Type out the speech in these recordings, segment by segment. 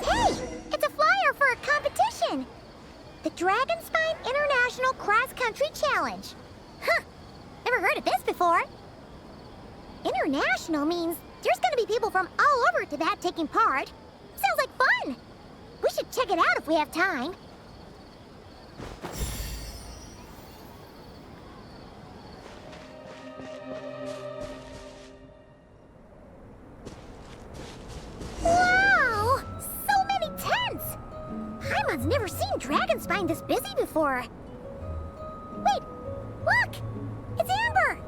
Hey! It's a flyer for a competition! The Dragonspine International Cross Country Challenge. Huh! Never heard of this before. International means there's gonna be people from all over to that taking part. Sounds like fun! We should check it out if we have time. Wow! So many tents! Paimon's never seen Dragonspine this busy before. Wait! Look! It's Amber!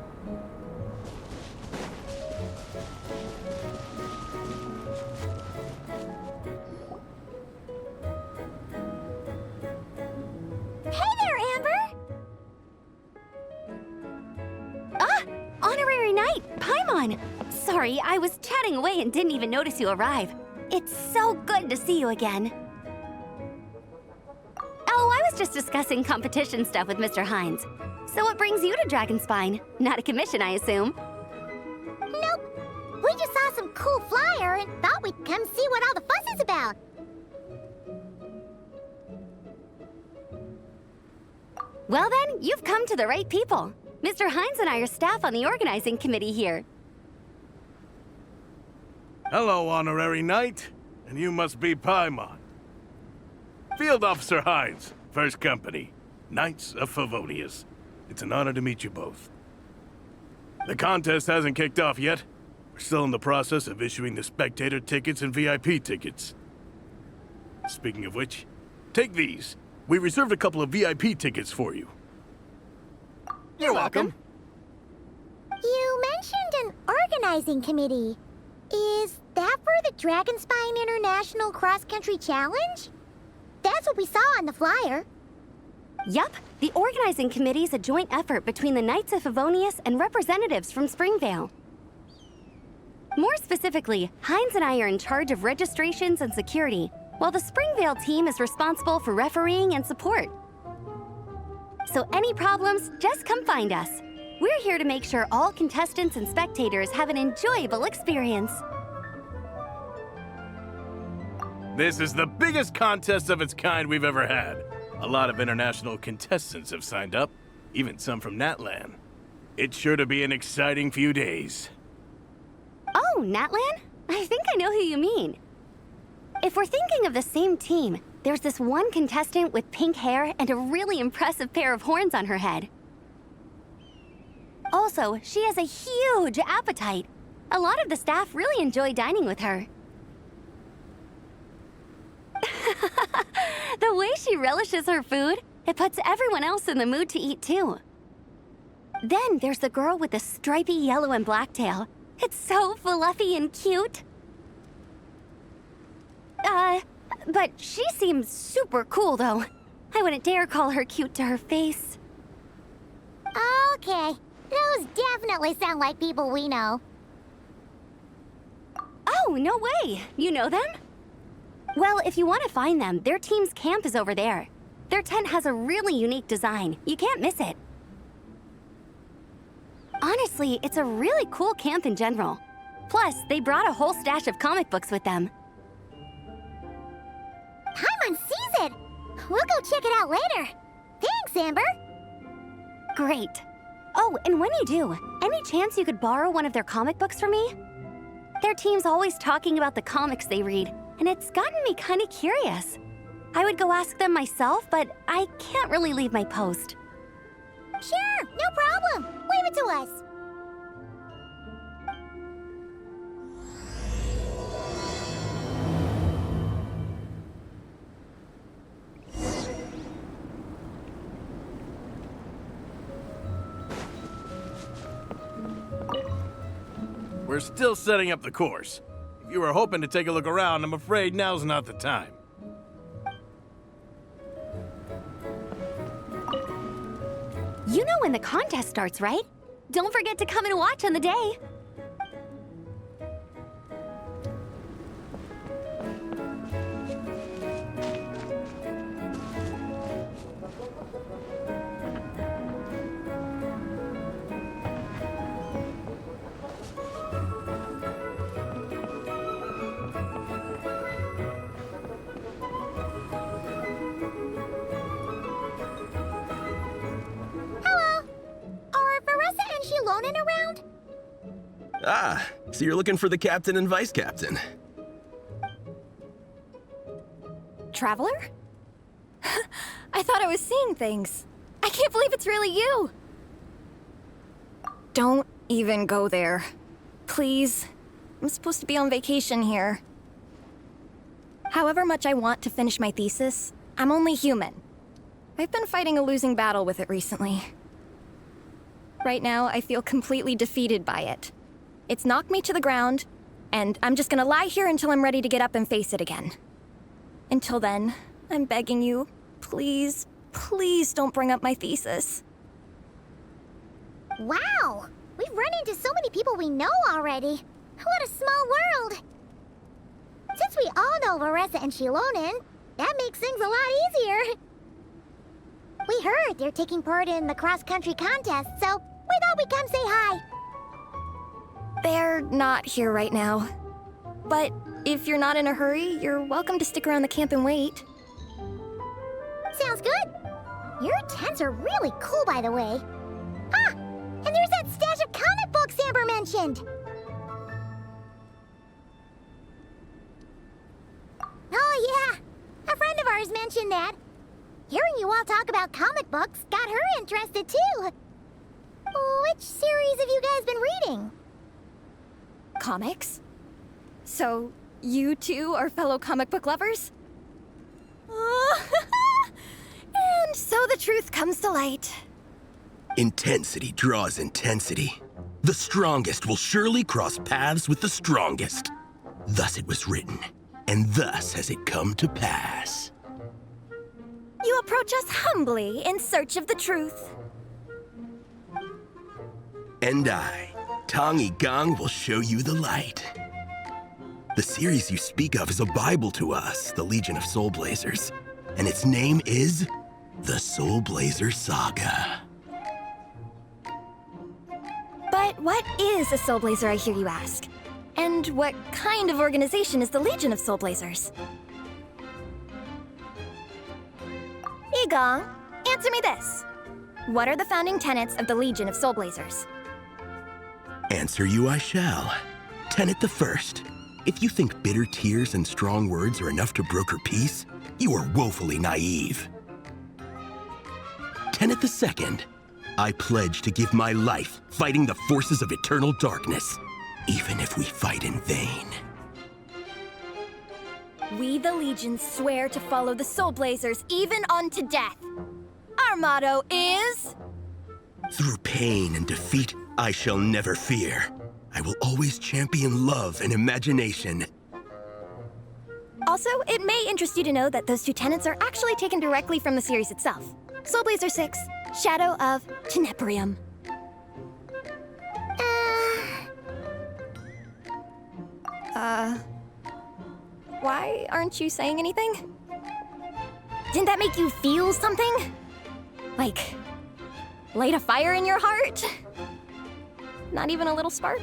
Hey there, Amber! Ah! Honorary Knight, Paimon! Sorry, I was chatting away and didn't even notice you arrive. It's so good to see you again. Oh, I was just discussing competition stuff with Mr. Hines. So what brings you to Dragonspine? Not a commission, I assume? Nope. We just saw some cool flyer and thought we'd come see what all the fuss is about. Well then, you've come to the right people. Mr. Hines and I are staff on the organizing committee here. Hello, Honorary Knight. And you must be Paimon. Field Officer Hines, First Company, Knights of Favonius. It's an honor to meet you both. The contest hasn't kicked off yet. We're still in the process of issuing the spectator tickets and VIP tickets. Speaking of which, take these. We reserved a couple of VIP tickets for you. You're welcome. You mentioned an organizing committee. Is that for the Dragonspine International Cross Country Challenge? That's what we saw on the flyer. Yup, the organizing committee is a joint effort between the Knights of Favonius and representatives from Springvale. More specifically, Hines and I are in charge of registrations and security, while the Springvale team is responsible for refereeing and support. So any problems, just come find us. We're here to make sure all contestants and spectators have an enjoyable experience. This is the biggest contest of its kind we've ever had. A lot of international contestants have signed up, even some from Natlan. It's sure to be an exciting few days. Oh, Natlan? I think I know who you mean. If we're thinking of the same team, there's this one contestant with pink hair and a really impressive pair of horns on her head. Also, she has a huge appetite. A lot of the staff really enjoy dining with her. The way she relishes her food, it puts everyone else in the mood to eat too. Then there's the girl with the stripy yellow and black tail. It's so fluffy and cute. But she seems super cool though. I wouldn't dare call her cute to her face. Okay, those definitely sound like people we know. Oh, no way! You know them? Well, if you want to find them, their team's camp is over there. Their tent has a really unique design. You can't miss it. Honestly, it's a really cool camp in general. Plus, they brought a whole stash of comic books with them. Paimon sees it! We'll go check it out later. Thanks, Amber! Great. Oh, and when you do, any chance you could borrow one of their comic books from me? Their team's always talking about the comics they read, and it's gotten me kind of curious. I would go ask them myself, but I can't really leave my post. Sure, no problem. Leave it to us. We're still setting up the course. If you were hoping to take a look around, I'm afraid now's not the time. You know when the contest starts, right? Don't forget to come and watch on the day. XILONEN around? Ah, so you're looking for the captain and vice captain. Traveler? I thought I was seeing things. I can't believe it's really you. Don't even go there. Please. I'm supposed to be on vacation here. However much I want to finish my thesis, I'm only human. I've been fighting a losing battle with it recently. Right now, I feel completely defeated by it. It's knocked me to the ground, and I'm just gonna lie here until I'm ready to get up and face it again. Until then, I'm begging you, please, please don't bring up my thesis. Wow! We've run into so many people we know already. What a small world! Since we all know VARESA and XILONEN, that makes things a lot easier. We heard they're taking part in the cross-country contest, so we thought we'd come say hi. They're not here right now. But if you're not in a hurry, you're welcome to stick around the camp and wait. Sounds good. Your tents are really cool, by the way. Ah! And there's that stash of comic books Amber mentioned! Oh yeah! A friend of ours mentioned that. Hearing you all talk about comic books got her interested too. Which series have you guys been reading? Comics? So, you two are fellow comic book lovers? And so the truth comes to light. Intensity draws intensity. The strongest will surely cross paths with the strongest. Thus it was written, and thus has it come to pass. You approach us humbly in search of the truth. And I, Tong Gang, will show you the light. The series you speak of is a Bible to us, the Legion of Soul Blazers, and its name is the Soul Blazer Saga. But what is a Soul Blazer, I hear you ask? And what kind of organization is the Legion of Soul Blazers? Igong, answer me this. What are the founding tenets of the Legion of Soul Blazers? Answer you I shall. Tenet the first. If you think bitter tears and strong words are enough to broker peace, you are woefully naive. Tenet the second. I pledge to give my life fighting the forces of eternal darkness, even if we fight in vain. We, the Legion, swear to follow the Soul Blazers even unto death. Our motto is... Through pain and defeat, I shall never fear. I will always champion love and imagination. Also, it may interest you to know that those two tenets are actually taken directly from the series itself. Soul Blazer 6, Shadow of Tenebrium. Why aren't you saying anything? Didn't that make you feel something? Like, light a fire in your heart? Not even a little spark?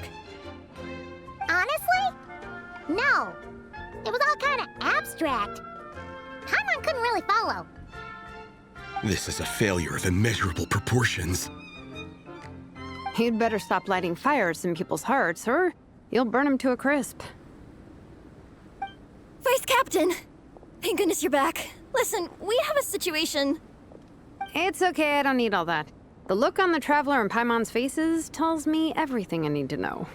Honestly? No. It was all kind of abstract. Paimon couldn't really follow. This is a failure of immeasurable proportions. You'd better stop lighting fires in people's hearts, or you'll burn them to a crisp. Vice Captain! Thank goodness you're back. Listen, we have a situation. It's okay, I don't need all that. The look on the Traveler and Paimon's faces tells me everything I need to know.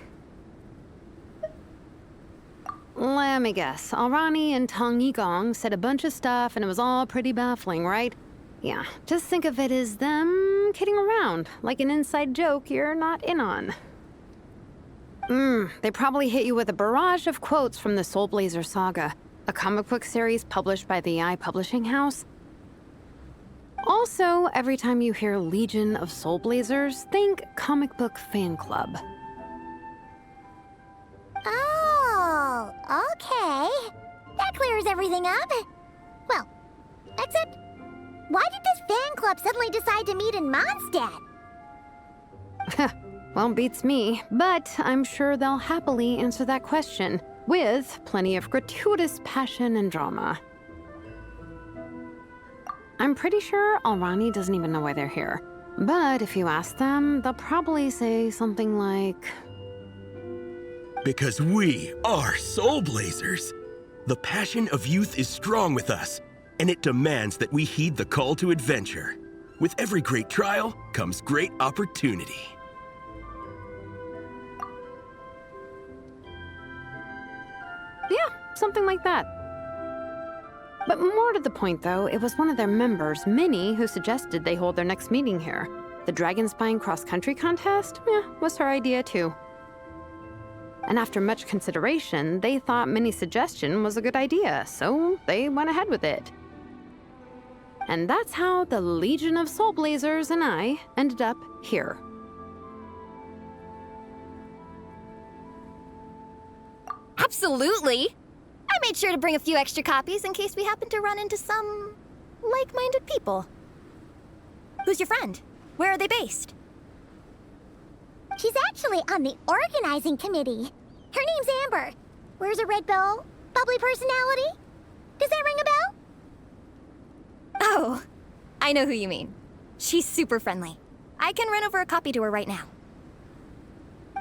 Let me guess. Alrani and Tong Gong said a bunch of stuff and it was all pretty baffling, right? Yeah, just think of it as them kidding around, like an inside joke you're not in on. They probably hit you with a barrage of quotes from the Soul Blazer saga, a comic book series published by the EI publishing house. Also, every time you hear Legion of Soul Blazers, think comic book fan club. Oh, okay. That clears everything up. Well, except, why did this fan club suddenly decide to meet in Mondstadt? Well, beats me, but I'm sure they'll happily answer that question, with plenty of gratuitous passion and drama. I'm pretty sure Alrani doesn't even know why they're here. But if you ask them, they'll probably say something like... Because we are Soul Blazers. The passion of youth is strong with us, and it demands that we heed the call to adventure. With every great trial comes great opportunity. Yeah, something like that. But more to the point, though, it was one of their members, Minnie, who suggested they hold their next meeting here. The Dragonspine cross-country contest? Was her idea, too. And after much consideration, they thought Minnie's suggestion was a good idea, so they went ahead with it. And that's how the Legion of Soul Blazers and I ended up here. Absolutely! I made sure to bring a few extra copies in case we happen to run into some like-minded people. Who's your friend? Where are they based? She's actually on the organizing committee. Her name's Amber. Wears a red bow, bubbly personality. Does that ring a bell? Oh, I know who you mean. She's super friendly. I can run over a copy to her right now.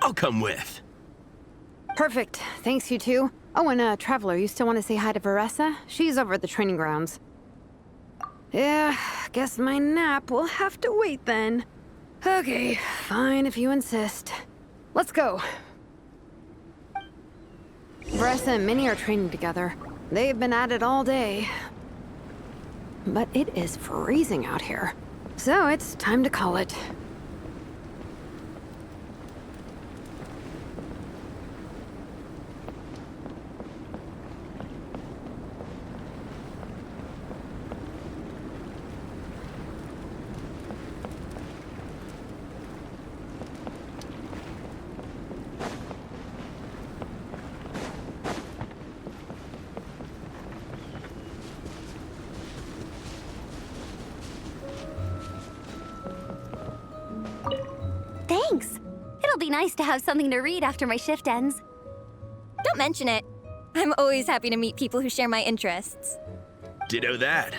I'll come with. Perfect. Thanks, you two. Oh, and Traveler, you still want to say hi to VARESA? She's over at the training grounds. Yeah, guess my nap will have to wait then. Okay, fine if you insist. Let's go. VARESA and Minnie are training together. They've been at it all day. But it is freezing out here. So it's time to call it. Thanks. It'll be nice to have something to read after my shift ends. Don't mention it. I'm always happy to meet people who share my interests. Ditto that.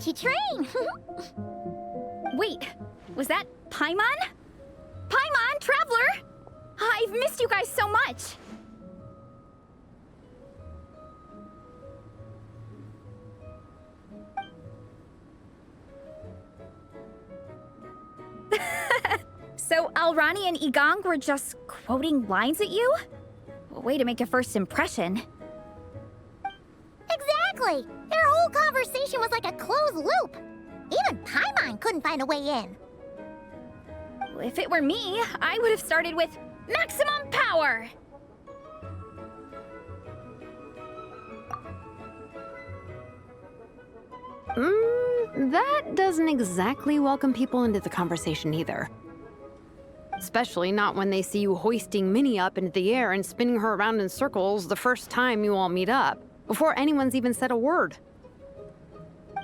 You train. Wait, was that Paimon? Paimon, Traveler! I've missed you guys so much. So Alrani and Igong were just quoting lines at you? Way to make a first impression. Exactly! Their whole conversation was like a closed loop. Even Paimon couldn't find a way in. If it were me, I would have started with maximum power! That doesn't exactly welcome people into the conversation either. Especially not when they see you hoisting Minnie up into the air and spinning her around in circles the first time you all meet up. before anyone's even said a word.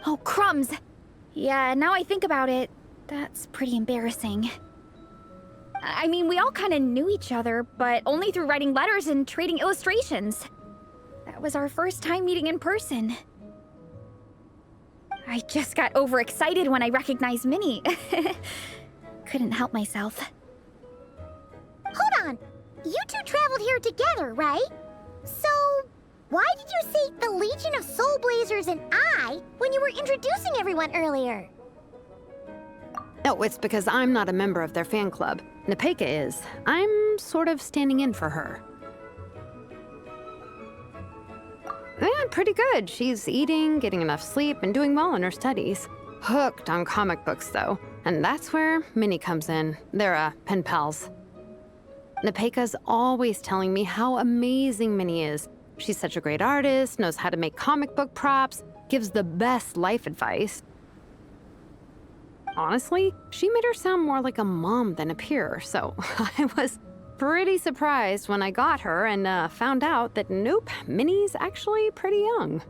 Oh, crumbs. Yeah, now I think about it, that's pretty embarrassing. I mean, we all kind of knew each other, but only through writing letters and trading illustrations. That was our first time meeting in person. I just got overexcited when I recognized Minnie. Couldn't help myself. Hold on. You two traveled here together, right? So, why did you say the Legion of Soul Blazers and I when you were introducing everyone earlier? Oh, it's because I'm not a member of their fan club. Nepeka is. I'm sort of standing in for her. Yeah, pretty good. She's eating, getting enough sleep, and doing well in her studies. Hooked on comic books, though. And that's where Minnie comes in. They're, pen pals. Nepeka's always telling me how amazing Minnie is. She's such a great artist, knows how to make comic book props, gives the best life advice. Honestly, she made her sound more like a mom than a peer, so I was pretty surprised when I got her and found out that nope, Minnie's actually pretty young.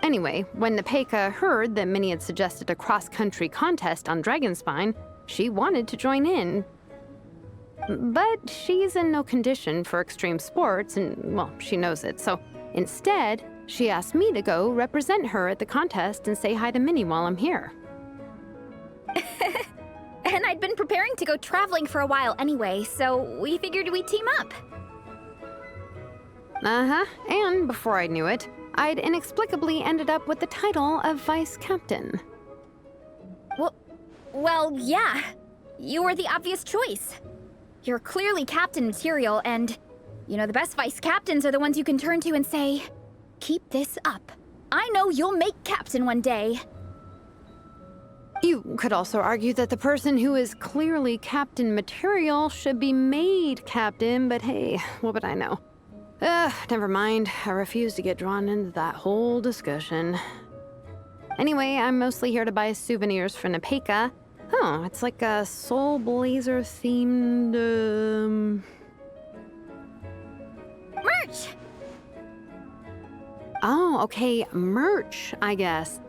Anyway, when Nepeka heard that Minnie had suggested a cross-country contest on Dragonspine, she wanted to join in. But she's in no condition for extreme sports, and, well, she knows it, so instead, she asked me to go represent her at the contest and say hi to Minnie while I'm here. And I'd been preparing to go traveling for a while anyway, so we figured we'd team up. Uh-huh, and before I knew it, I'd inexplicably ended up with the title of Vice Captain. Well, yeah. You were the obvious choice. You're clearly captain material, and, you know, the best vice captains are the ones you can turn to and say, keep this up. I know you'll make captain one day. You could also argue that the person who is clearly captain material should be made captain, but hey, what would I know? Never mind. I refuse to get drawn into that whole discussion. Anyway, I'm mostly here to buy souvenirs for Nepeka. Oh, it's like a Soul Blazer themed, Merch! Oh, okay, merch, I guess.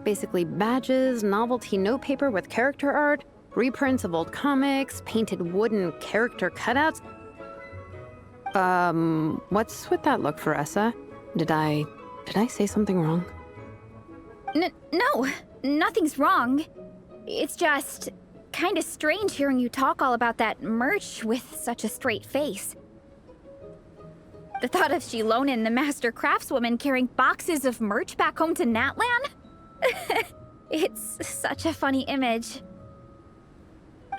Basically badges, novelty notepaper with character art, reprints of old comics, painted wooden character cutouts. What's with that look, VARESA? Did I say something wrong? No, nothing's wrong. It's just kind of strange hearing you talk all about that merch with such a straight face. The thought of XILONEN, the master craftswoman, carrying boxes of merch back home to Natlan? It's such a funny image.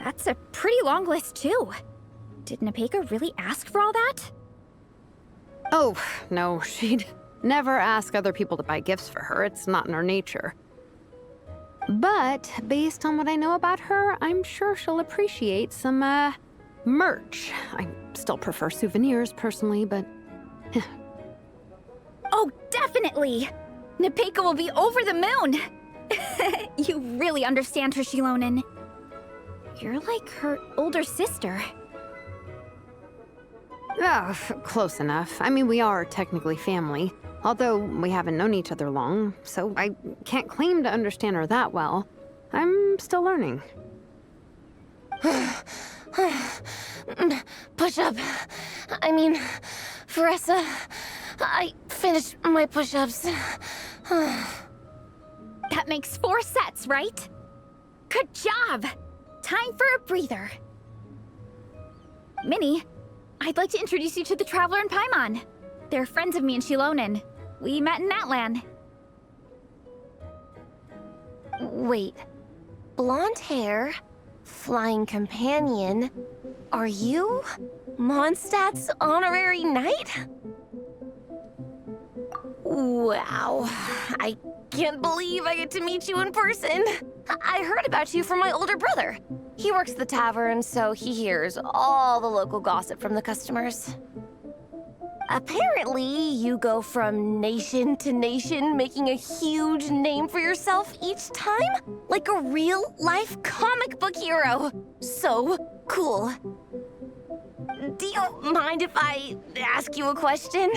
That's a pretty long list, too. Did Nepeka really ask for all that? Oh, no, she'd never ask other people to buy gifts for her. It's not in her nature. But based on what I know about her, I'm sure she'll appreciate some, merch. I still prefer souvenirs, personally, but... Oh, definitely! Nepeka will be over the moon! You really understand her, XILONEN. You're like her older sister. Oh, close enough. I mean, we are technically family, although we haven't known each other long, so I can't claim to understand her that well. I'm still learning. Push-up. I mean, VARESA, I finished my push-ups. That makes 4 sets, right? Good job! Time for a breather. Minnie, I'd like to introduce you to the Traveler and Paimon. They're friends of me and XILONEN. We met in Natlan. Wait. Blonde hair, flying companion. Are you Mondstadt's honorary knight? Wow. I can't believe I get to meet you in person. I heard about you from my older brother. He works at the tavern, so he hears all the local gossip from the customers. Apparently, you go from nation to nation, making a huge name for yourself each time, like a real-life comic book hero. So cool. Do you mind if I ask you a question?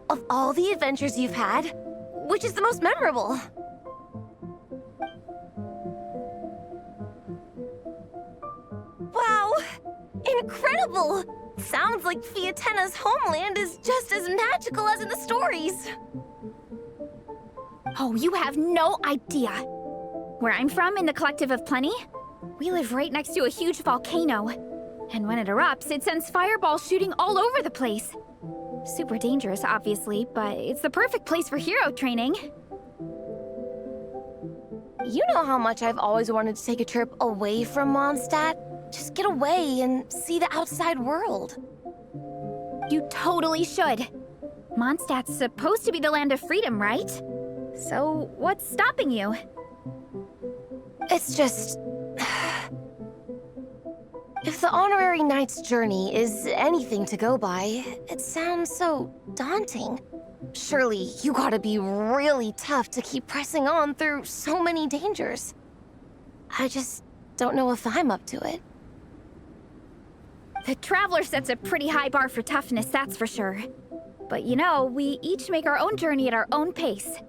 of all the adventures you've had, which is the most memorable? Wow! Incredible! Sounds like Fietena's homeland is just as magical as in the stories. Oh, you have no idea. Where I'm from, in the Collective of Plenty, we live right next to a huge volcano. And when it erupts, it sends fireballs shooting all over the place. Super dangerous, obviously, but it's the perfect place for hero training. You know how much I've always wanted to take a trip away from Mondstadt? Just get away and see the outside world. You totally should. Mondstadt's supposed to be the land of freedom, right? So, what's stopping you? It's just... If the honorary knight's journey is anything to go by, it sounds so daunting. Surely you gotta be really tough to keep pressing on through so many dangers. I just don't know if I'm up to it. The Traveler sets a pretty high bar for toughness, that's for sure. But you know, we each make our own journey at our own pace.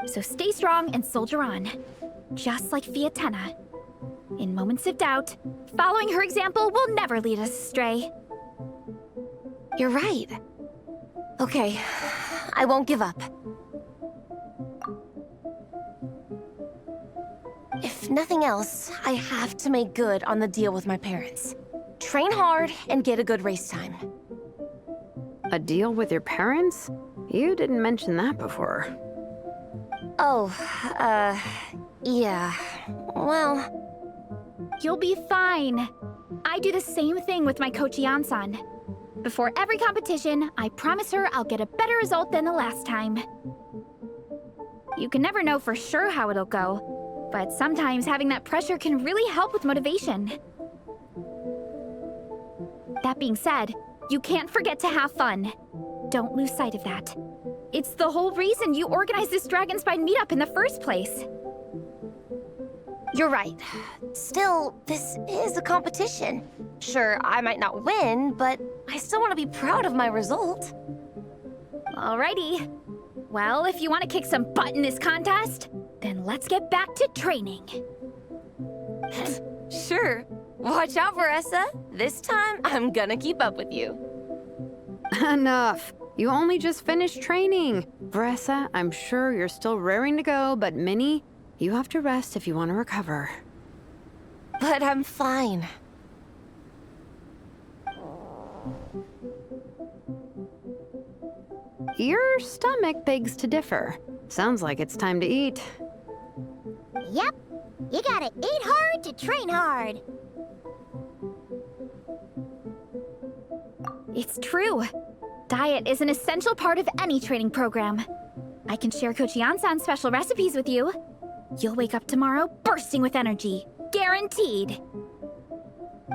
So stay strong and soldier on. Just like Fietena. In moments of doubt, following her example will never lead us astray. You're right. Okay, I won't give up. If nothing else, I have to make good on the deal with my parents. Train hard and get a good race time. A deal with your parents? You didn't mention that before. Oh, yeah. Well... You'll be fine. I do the same thing with my coach Yan-san. Before every competition, I promise her I'll get a better result than the last time. You can never know for sure how it'll go, but sometimes having that pressure can really help with motivation. That being said, you can't forget to have fun. Don't lose sight of that. It's the whole reason you organized this Dragonspine meetup in the first place. You're right. Still, this is a competition. Sure, I might not win, but I still want to be proud of my result. Alrighty. Well, if you want to kick some butt in this contest, then let's get back to training. Sure. Watch out, VARESA. This time, I'm gonna keep up with you. Enough. You only just finished training. VARESA, I'm sure you're still raring to go, but Minnie, you have to rest if you want to recover. But I'm fine. Your stomach begs to differ. Sounds like it's time to eat. Yep. You gotta eat hard to train hard. It's true. Diet is an essential part of any training program. I can share Coach Yan-san's special recipes with you. You'll wake up tomorrow bursting with energy. Guaranteed.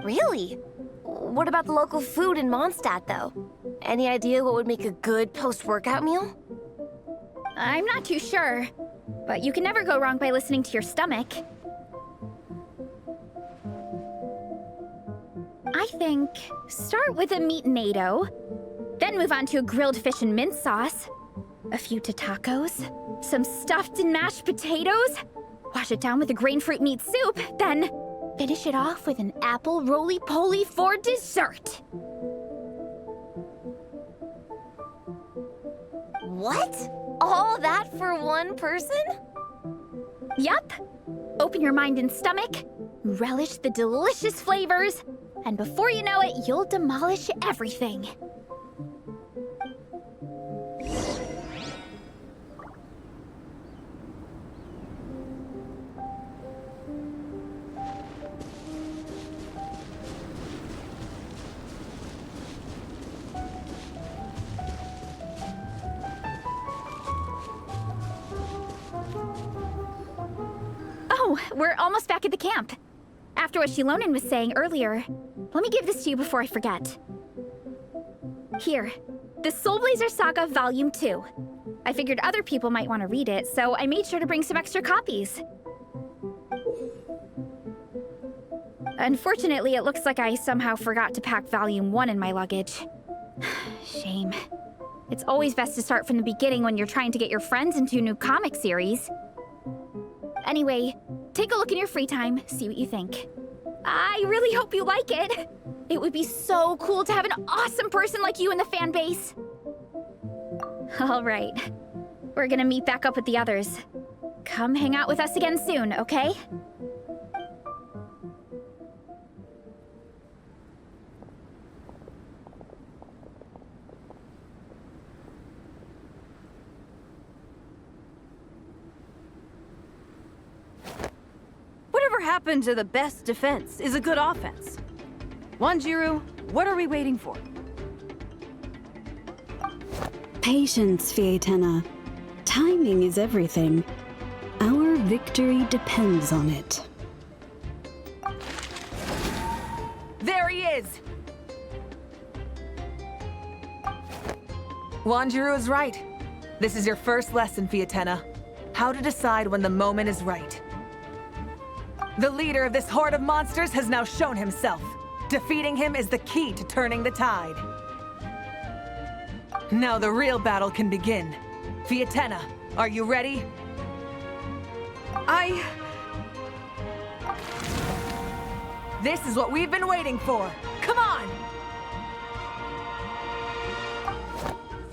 Really? What about the local food in Mondstadt, though? Any idea what would make a good post-workout meal? I'm not too sure, but you can never go wrong by listening to your stomach. I think start with a meat natto, then move on to a grilled fish and mint sauce, a few tacos, some stuffed and mashed potatoes, wash it down with a grain fruit meat soup, then finish it off with an apple roly-poly for dessert. What? All that for one person? Yup. Open your mind and stomach, relish the delicious flavors, and before you know it, you'll demolish everything. Oh, we're almost back at the camp. After what XILONEN was saying earlier, let me give this to you before I forget. Here, the Soul Blazer Saga Volume 2. I figured other people might want to read it, so I made sure to bring some extra copies. Unfortunately, it looks like I somehow forgot to pack Volume 1 in my luggage. Shame. It's always best to start from the beginning when you're trying to get your friends into a new comic series. Anyway, take a look in your free time, see what you think. I really hope you like it. It would be so cool to have an awesome person like you in the fan base. All right. We're gonna meet back up with the others. Come hang out with us again soon, okay? Whatever happened to the best defense is a good offense? Wanjiru, what are we waiting for? Patience, Fietena. Timing is everything. Our victory depends on it. There he is! Wanjiru is right. This is your first lesson, Fietena. How to decide when the moment is right. The leader of this horde of monsters has now shown himself. Defeating him is the key to turning the tide. Now the real battle can begin. Fietena, are you ready? This is what we've been waiting for. Come on!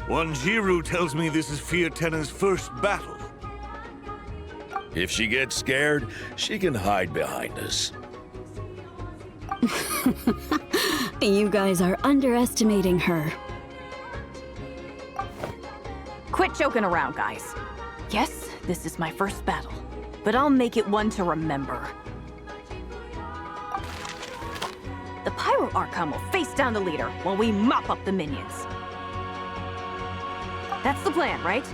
Wanjiru tells me this is Fietena's first battle. If she gets scared, she can hide behind us. You guys are underestimating her. Quit joking around, guys. Yes, this is my first battle, but I'll make it one to remember. The Pyro Archon will face down the leader while we mop up the minions. That's the plan, right?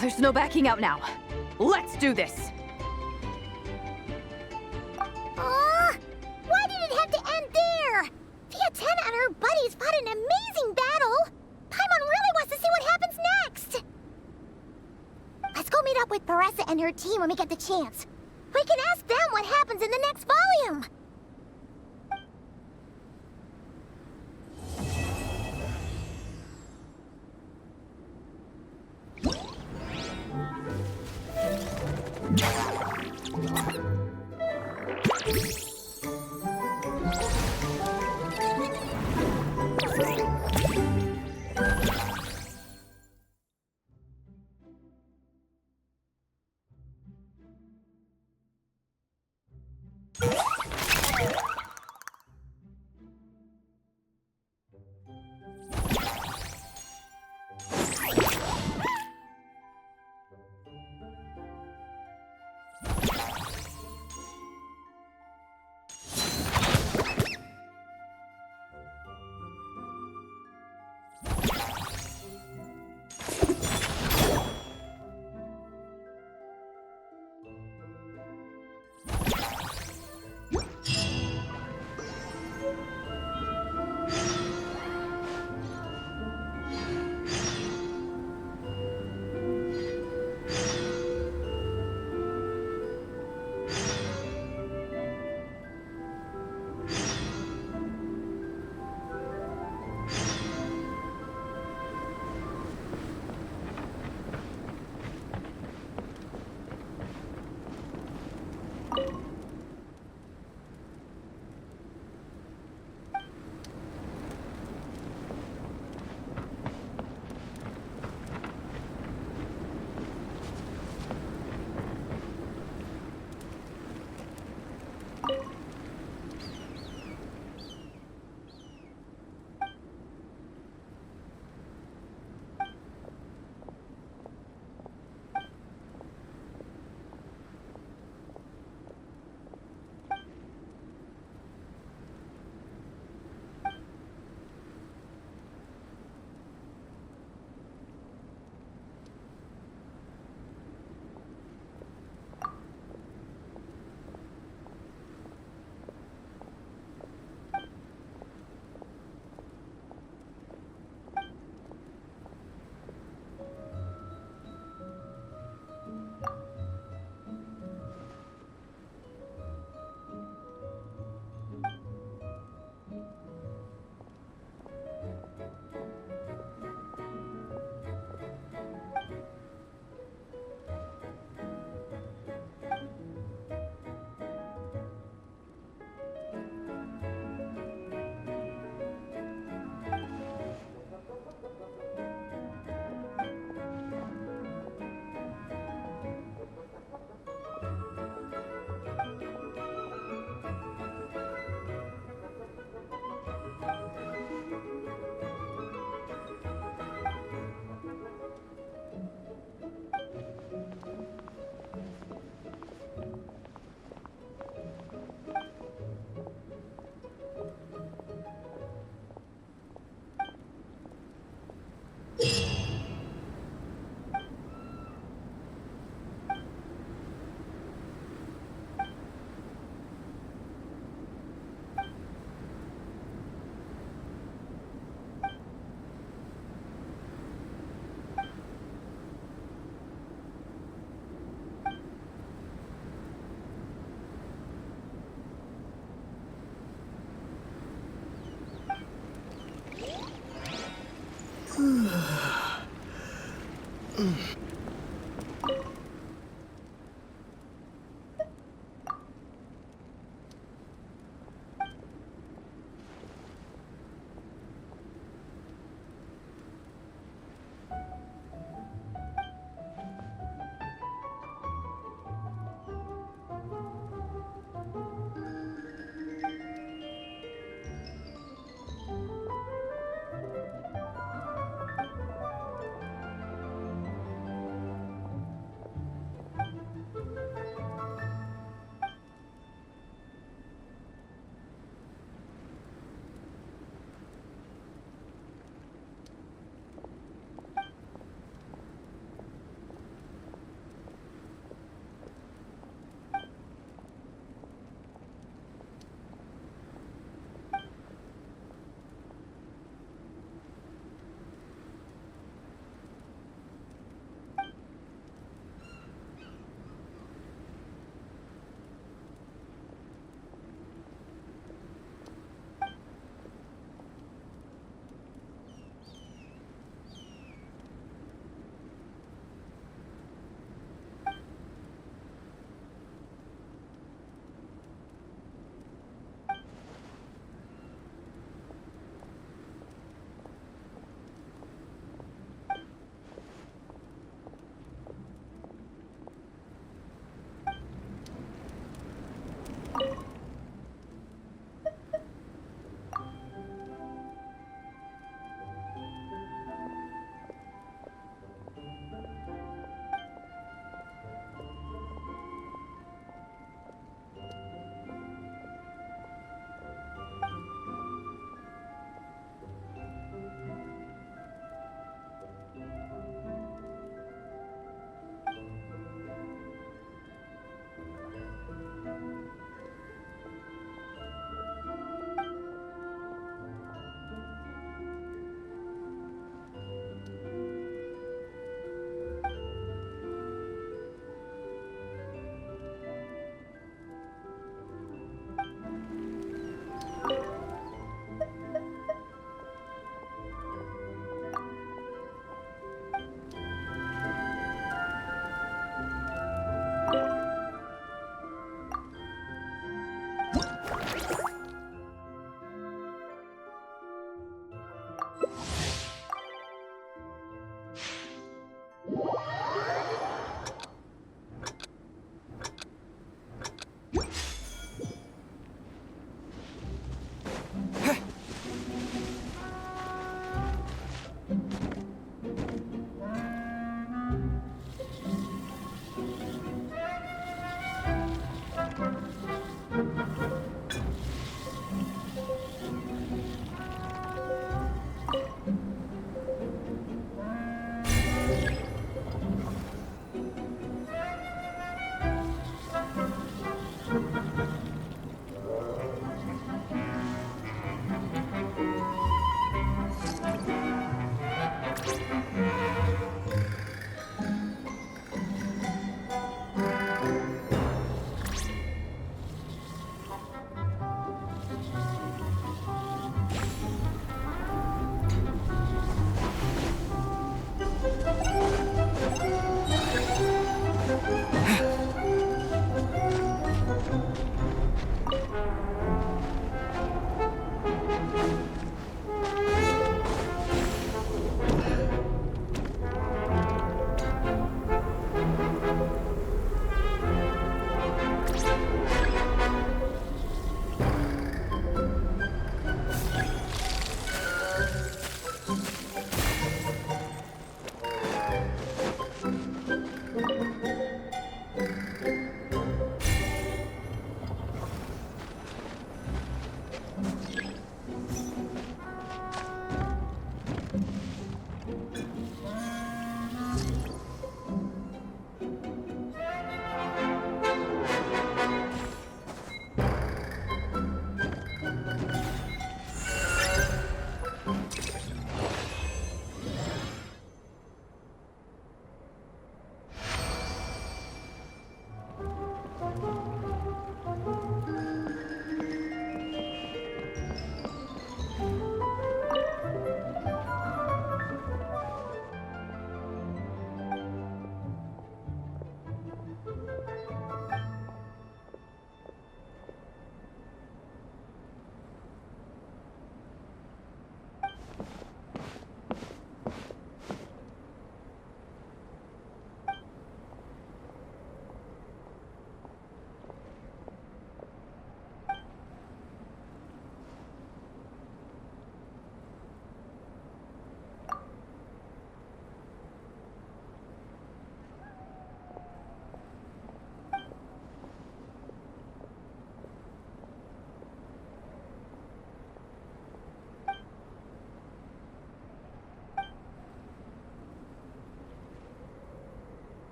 There's no backing out now. Let's do this! Why did it have to end there? Fietena and her buddies fought an amazing battle! Paimon really wants to see what happens next! Let's go meet up with VARESA and her team when we get the chance. We can ask them what happens in the next volume!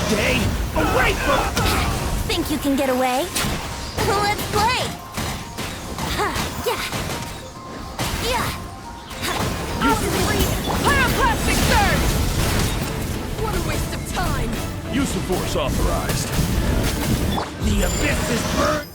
Stay away from... Think you can get away? Let's play! Yeah! Yeah! Pyroclastic surge! What a waste of time! Use of force authorized. The abyss is burned!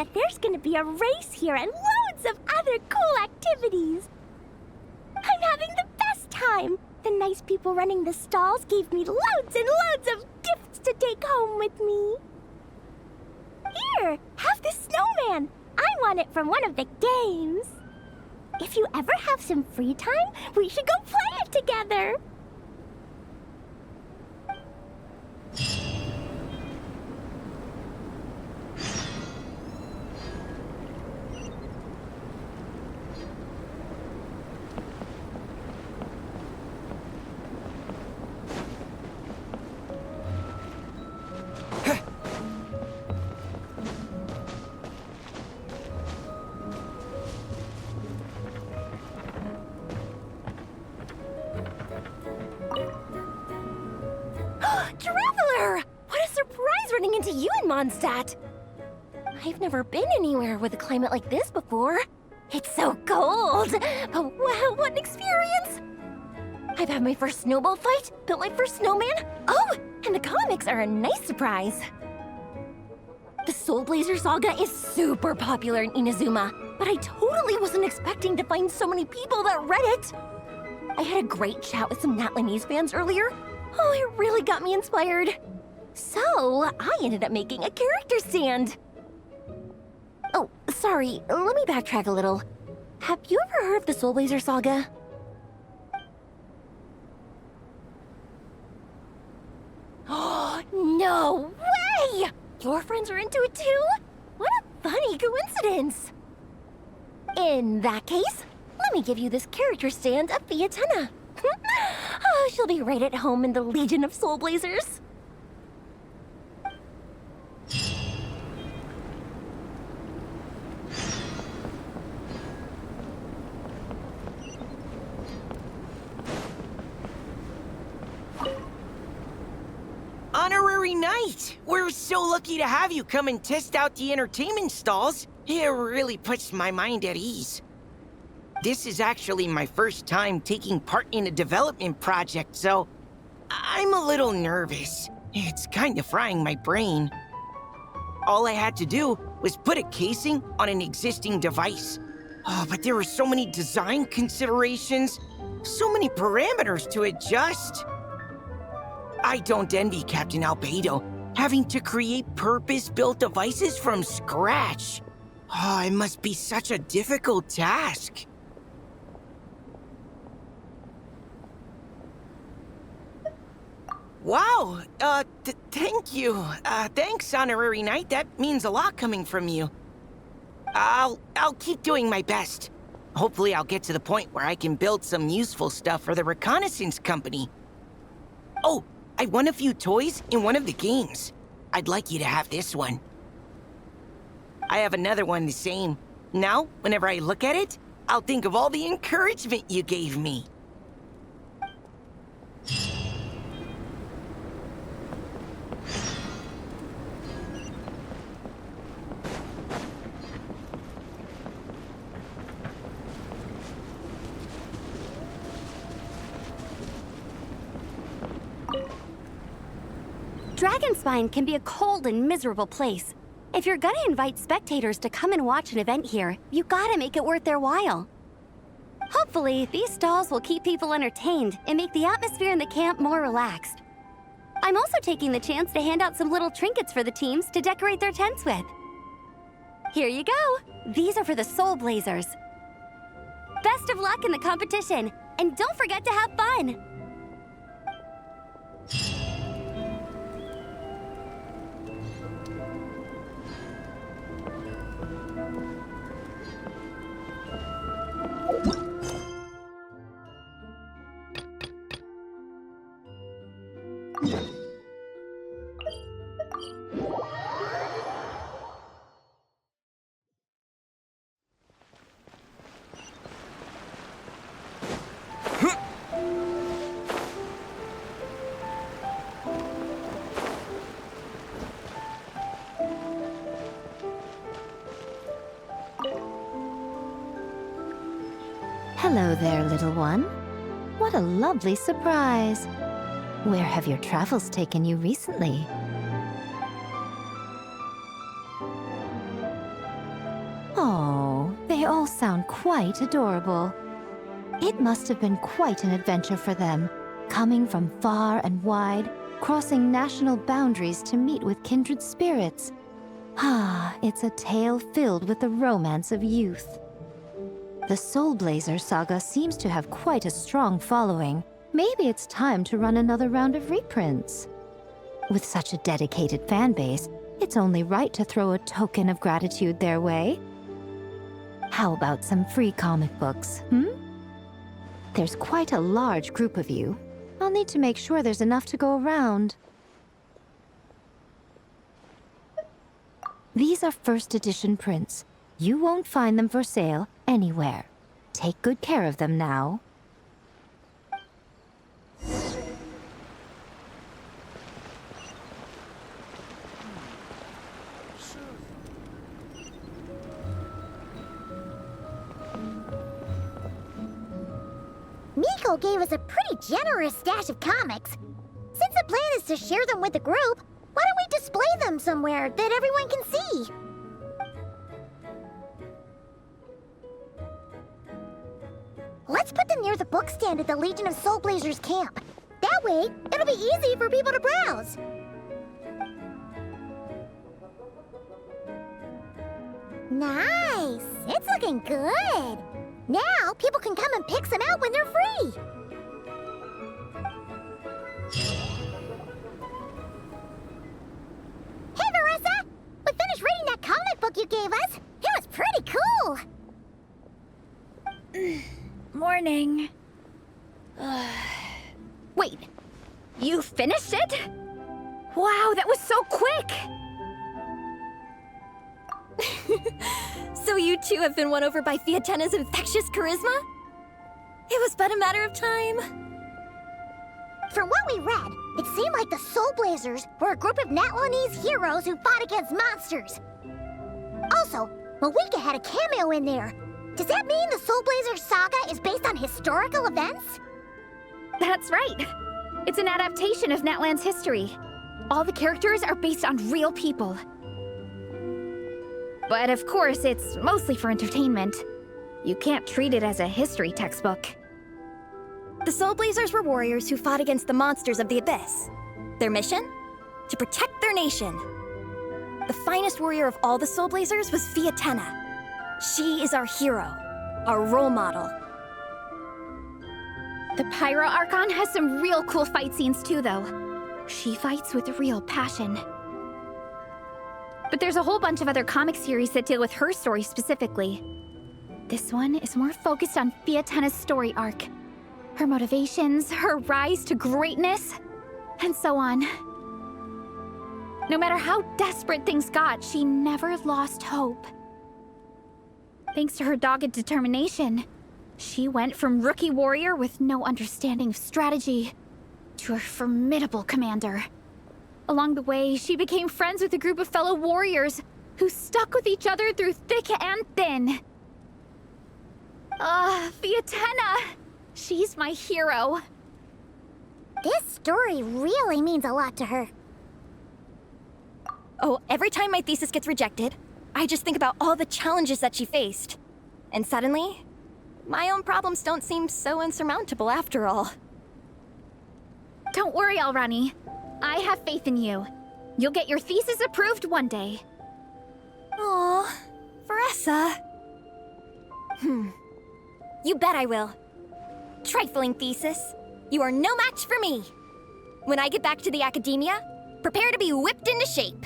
that there's gonna be a race here and loads of other cool activities. I'm having the best time. The nice people running the stalls gave me loads and loads of gifts to take home with me. Here, have this snowman. I won it from one of the games. If you ever have some free time, we should go play it together. Traveler! What a surprise running into you in Mondstadt! I've never been anywhere with a climate like this before. It's so cold! But wow, what an experience! I've had my first snowball fight, built my first snowman. Oh, and the comics are a nice surprise. The Soul Blazer saga is super popular in Inazuma, but I totally wasn't expecting to find so many people that read it. I had a great chat with some Natlanese fans earlier. Oh, it really got me inspired. So, I ended up making a character stand. Oh, sorry, let me backtrack a little. Have you ever heard of the Soul Blazer saga? Oh, no way! Your friends are into it too? What a funny coincidence! In that case, let me give you this character stand of Fietena. Oh, she'll be right at home in the Legion of Soul Blazers. Honorary Knight! We're so lucky to have you come and test out the entertainment stalls. It really puts my mind at ease. This is actually my first time taking part in a development project, so I'm a little nervous. It's kind of frying my brain. All I had to do was put a casing on an existing device. Oh, but there were so many design considerations, so many parameters to adjust. I don't envy Captain Albedo, having to create purpose-built devices from scratch. Oh, it must be such a difficult task. Wow, thank you. Thanks, Honorary Knight. That means a lot coming from you. I'll keep doing my best. Hopefully I'll get to the point where I can build some useful stuff for the reconnaissance company. Oh, I won a few toys in one of the games. I'd like you to have this one. I have another one the same. Now, whenever I look at it, I'll think of all the encouragement you gave me. Dragonspine can be a cold and miserable place. If you're gonna invite spectators to come and watch an event here, you gotta make it worth their while. Hopefully, these stalls will keep people entertained and make the atmosphere in the camp more relaxed. I'm also taking the chance to hand out some little trinkets for the teams to decorate their tents with. Here you go. These are for the Soul Blazers. Best of luck in the competition, and don't forget to have fun! Hello there, little one. What a lovely surprise. Where have your travels taken you recently? Oh, they all sound quite adorable. It must have been quite an adventure for them, coming from far and wide, crossing national boundaries to meet with kindred spirits. Ah, it's a tale filled with the romance of youth. The Soul Blazer saga seems to have quite a strong following. Maybe it's time to run another round of reprints. With such a dedicated fan base, it's only right to throw a token of gratitude their way. How about some free comic books, There's quite a large group of you. I'll need to make sure there's enough to go around. These are first edition prints. You won't find them for sale anywhere. Take good care of them now. Miko gave us a pretty generous stash of comics. Since the plan is to share them with the group, why don't we display them somewhere that everyone can see? Let's put them near the book stand at the Legion of Soul Blazers camp. That way, it'll be easy for people to browse. Nice! It's looking good! Now, people can come and pick some out when they're free! Hey, Varesa! We finished reading that comic book you gave us! It was pretty cool! Morning. Wait, you finished it? Wow, that was so quick! So you two have been won over by Fietena's infectious charisma? It was but a matter of time. From what we read, it seemed like the Soul Blazers were a group of Natlanese heroes who fought against monsters. Also, Malika had a cameo in there. Does that mean the Soul Blazer saga is based on historical events? That's right. It's an adaptation of Natlan's history. All the characters are based on real people. But of course, it's mostly for entertainment. You can't treat it as a history textbook. The Soul Blazers were warriors who fought against the monsters of the Abyss. Their mission? To protect their nation. The finest warrior of all the Soul Blazers was Fietena. She is our hero, our role model. The Pyro Archon has some real cool fight scenes too, though. She fights with real passion. But there's a whole bunch of other comic series that deal with her story specifically. This one is more focused on Fietena's story arc. Her motivations, her rise to greatness, and so on. No matter how desperate things got, she never lost hope. Thanks to her dogged determination, she went from rookie warrior with no understanding of strategy to a formidable commander. Along the way, she became friends with a group of fellow warriors who stuck with each other through thick and thin. Fietena! She's my hero. This story really means a lot to her. Oh, every time my thesis gets rejected, I just think about all the challenges that she faced. And suddenly, my own problems don't seem so insurmountable after all. Don't worry, Alrani. I have faith in you. You'll get your thesis approved one day. Aw, Varesa. You bet I will. Trifling thesis. You are no match for me. When I get back to the academia, prepare to be whipped into shape.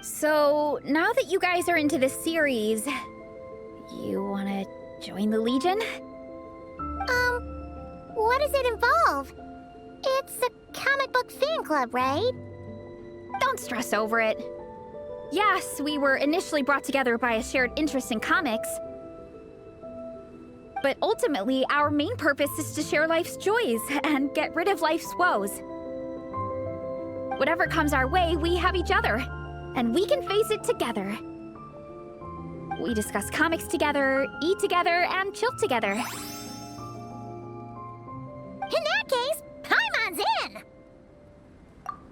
So, now that you guys are into this series, you wanna join the Legion? What does it involve? It's a comic book fan club, right? Don't stress over it. Yes, we were initially brought together by a shared interest in comics. But ultimately, our main purpose is to share life's joys and get rid of life's woes. Whatever comes our way, we have each other, and we can face it together. We discuss comics together, eat together, and chill together. In that case, Paimon's in!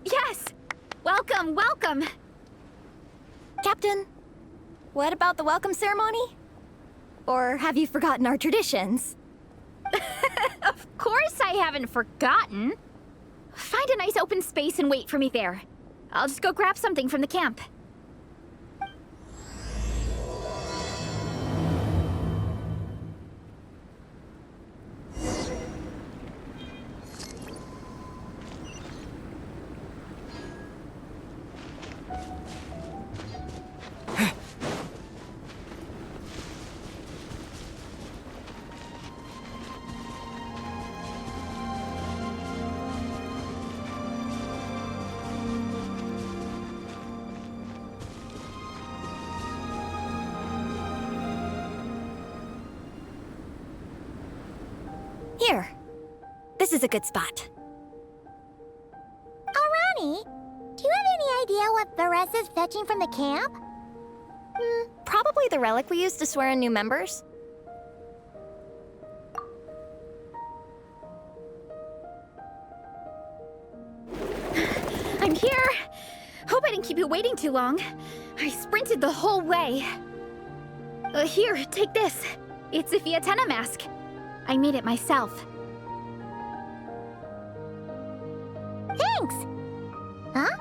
Yes! Welcome, welcome! Captain, What about the welcome ceremony? Or have you forgotten our traditions? Of course I haven't forgotten. Find a nice open space and wait for me there. I'll just go grab something from the camp. Here. This is a good spot. Arani, do you have any idea what Varesa's fetching from the camp? Probably the relic we used to swear in new members. I'm here! Hope I didn't keep you waiting too long. I sprinted the whole way. Here, take this. It's a Fietena mask. I made it myself. Thanks! Huh?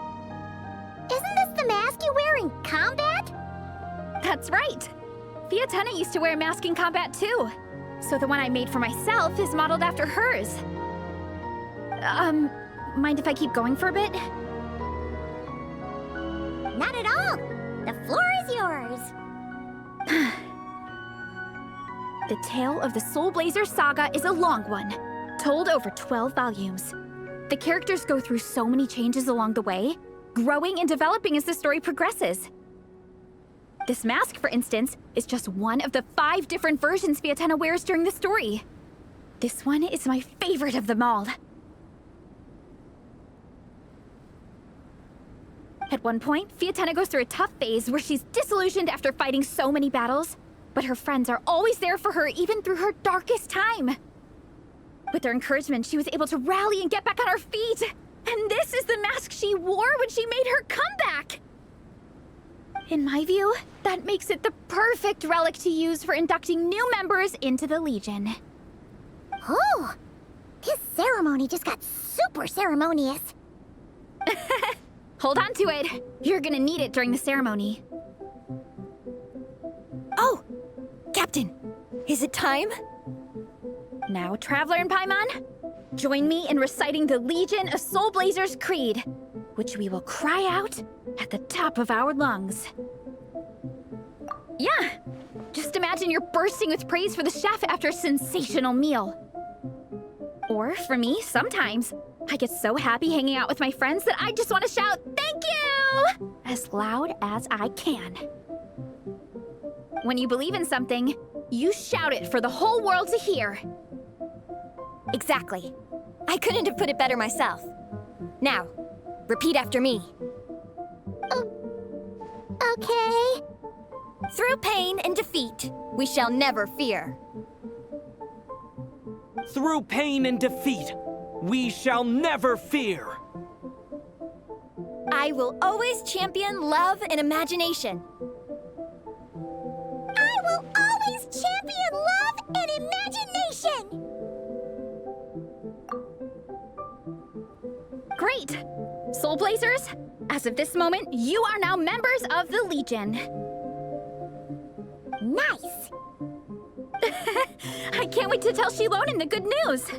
Isn't this the mask you wear in combat? That's right! Fietena used to wear a mask in combat too. So the one I made for myself is modeled after hers. Mind if I keep going for a bit? Not at all! The floor is yours! The tale of the Soul Blazer saga is a long one, told over 12 volumes. The characters go through so many changes along the way, growing and developing as the story progresses. This mask, for instance, is just one of the 5 different versions Fietena wears during the story. This one is my favorite of them all. At one point, Fietena goes through a tough phase where she's disillusioned after fighting so many battles. But her friends are always there for her, even through her darkest time. With their encouragement, she was able to rally and get back on her feet. And this is the mask she wore when she made her comeback. In my view, that makes it the perfect relic to use for inducting new members into the Legion. Oh, this ceremony just got super ceremonious. Hold on to it. You're gonna need it during the ceremony. Oh! Captain, is it time? Now, Traveler and Paimon, join me in reciting the Legion of Soul Blazers Creed, which we will cry out at the top of our lungs. Yeah, just imagine you're bursting with praise for the chef after a sensational meal. Or, for me, sometimes, I get so happy hanging out with my friends that I just want to shout, "Thank you!" as loud as I can. When you believe in something, you shout it for the whole world to hear. Exactly. I couldn't have put it better myself. Now, repeat after me. Okay. Through pain and defeat, we shall never fear. Through pain and defeat, we shall never fear. I will always champion love and imagination. I will always champion love and imagination! Great! Soul Blazers, as of this moment, you are now members of the Legion. Nice! I can't wait to tell XILONEN the good news!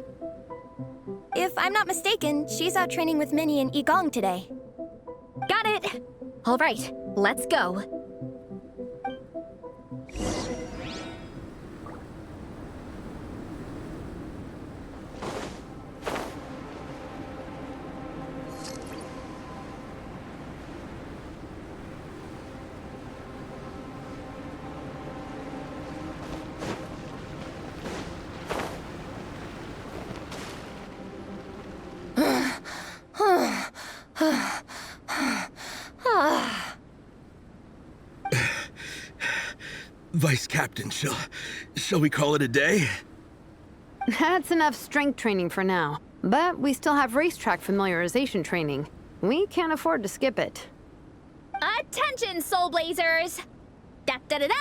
If I'm not mistaken, she's out training with Minnie and Igong today. Got it! All right, let's go. Vice Captain, shall we call it a day? That's enough strength training for now. But we still have racetrack familiarization training. We can't afford to skip it. Attention, Soul Blazers! Da-da-da-da!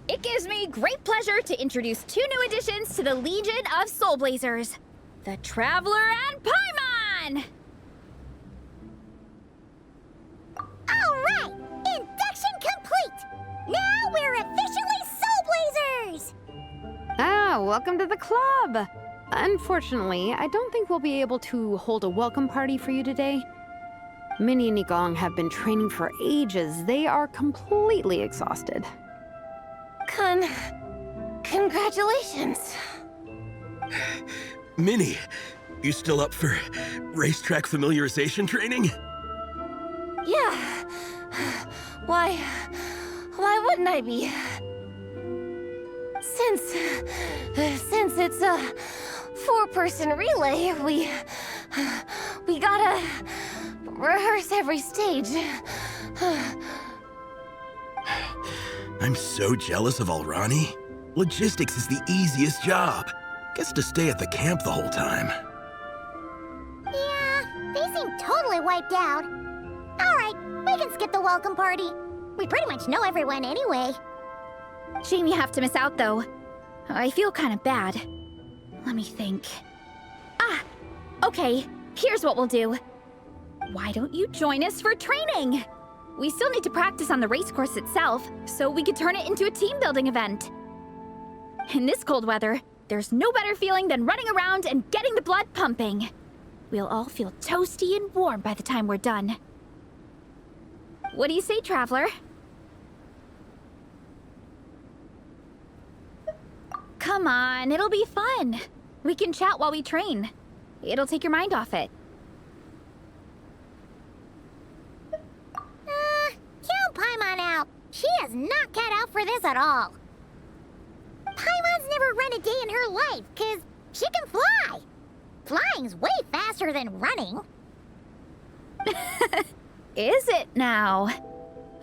It gives me great pleasure to introduce 2 new additions to the Legion of Soul Blazers, the Traveler and Paimon! Alright! Induction complete! Now we're officially Soul Blazers! Ah, welcome to the club! Unfortunately, I don't think we'll be able to hold a welcome party for you today. Minnie and Nigong have been training for ages. They are completely exhausted. Congratulations. Minnie, you still up for racetrack familiarization training? Yeah. Why wouldn't I be? Since it's a 4-person relay, we gotta rehearse every stage. I'm so jealous of Alrani. Logistics is the easiest job. Gets to stay at the camp the whole time. Yeah, they seem totally wiped out. Alright, we can skip the welcome party. We pretty much know everyone anyway. Shame you have to miss out, though. I feel kind of bad. Let me think. Ah! Okay, here's what we'll do. Why don't you join us for training? We still need to practice on the race course itself, so we could turn it into a team-building event. In this cold weather, there's no better feeling than running around and getting the blood pumping. We'll all feel toasty and warm by the time we're done. What do you say, Traveler? Come on, it'll be fun. We can chat while we train. It'll take your mind off it. Count Paimon out. She is not cut out for this at all. Paimon's never run a day in her life, 'cause she can fly. Flying's way faster than running. Is it now?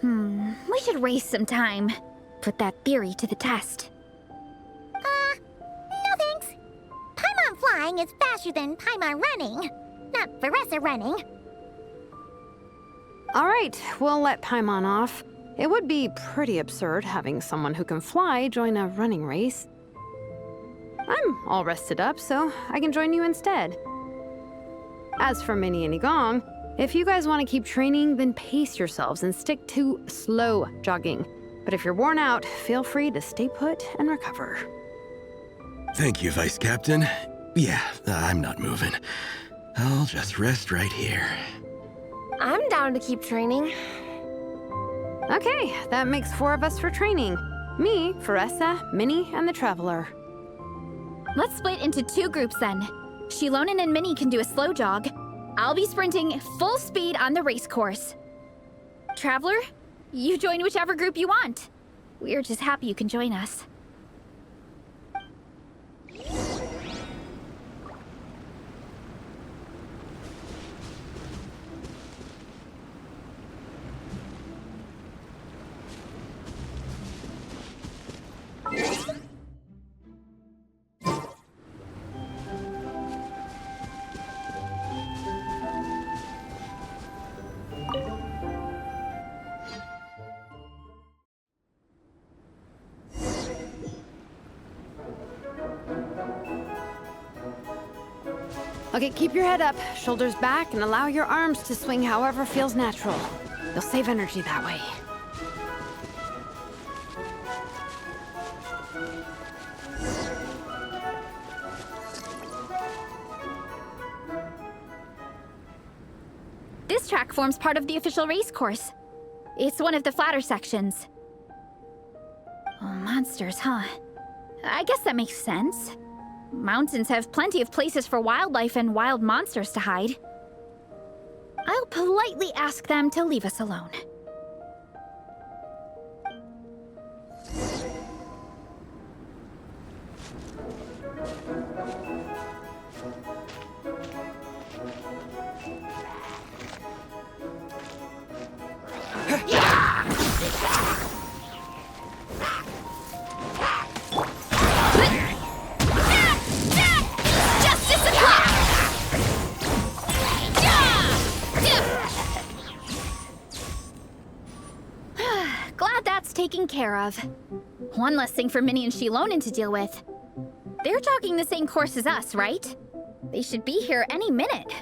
We should race sometime. Put that theory to the test. No thanks. Paimon flying is faster than Paimon running. Not VARESA running. All right, we'll let Paimon off. It would be pretty absurd having someone who can fly join a running race. I'm all rested up, so I can join you instead. As for Minnie and Nigong, if you guys want to keep training, then pace yourselves and stick to slow jogging. But if you're worn out, feel free to stay put and recover. Thank you, Vice Captain. Yeah, I'm not moving. I'll just rest right here. I'm down to keep training. Okay, that makes 4 of us for training. Me, VARESA, Minnie, and the Traveler. Let's split into 2 groups then. XILONEN and Minnie can do a slow jog. I'll be sprinting full speed on the race course. Traveler, you join whichever group you want. We're just happy you can join us. Okay, keep your head up, shoulders back, and allow your arms to swing however feels natural. You'll save energy that way. This track forms part of the official race course. It's one of the flatter sections. Oh, monsters, huh? I guess that makes sense. Mountains have plenty of places for wildlife and wild monsters to hide. I'll politely ask them to leave us alone. taken care of. One less thing for Minnie and XILONEN to deal with. They're talking the same course as us, right? They should be here any minute.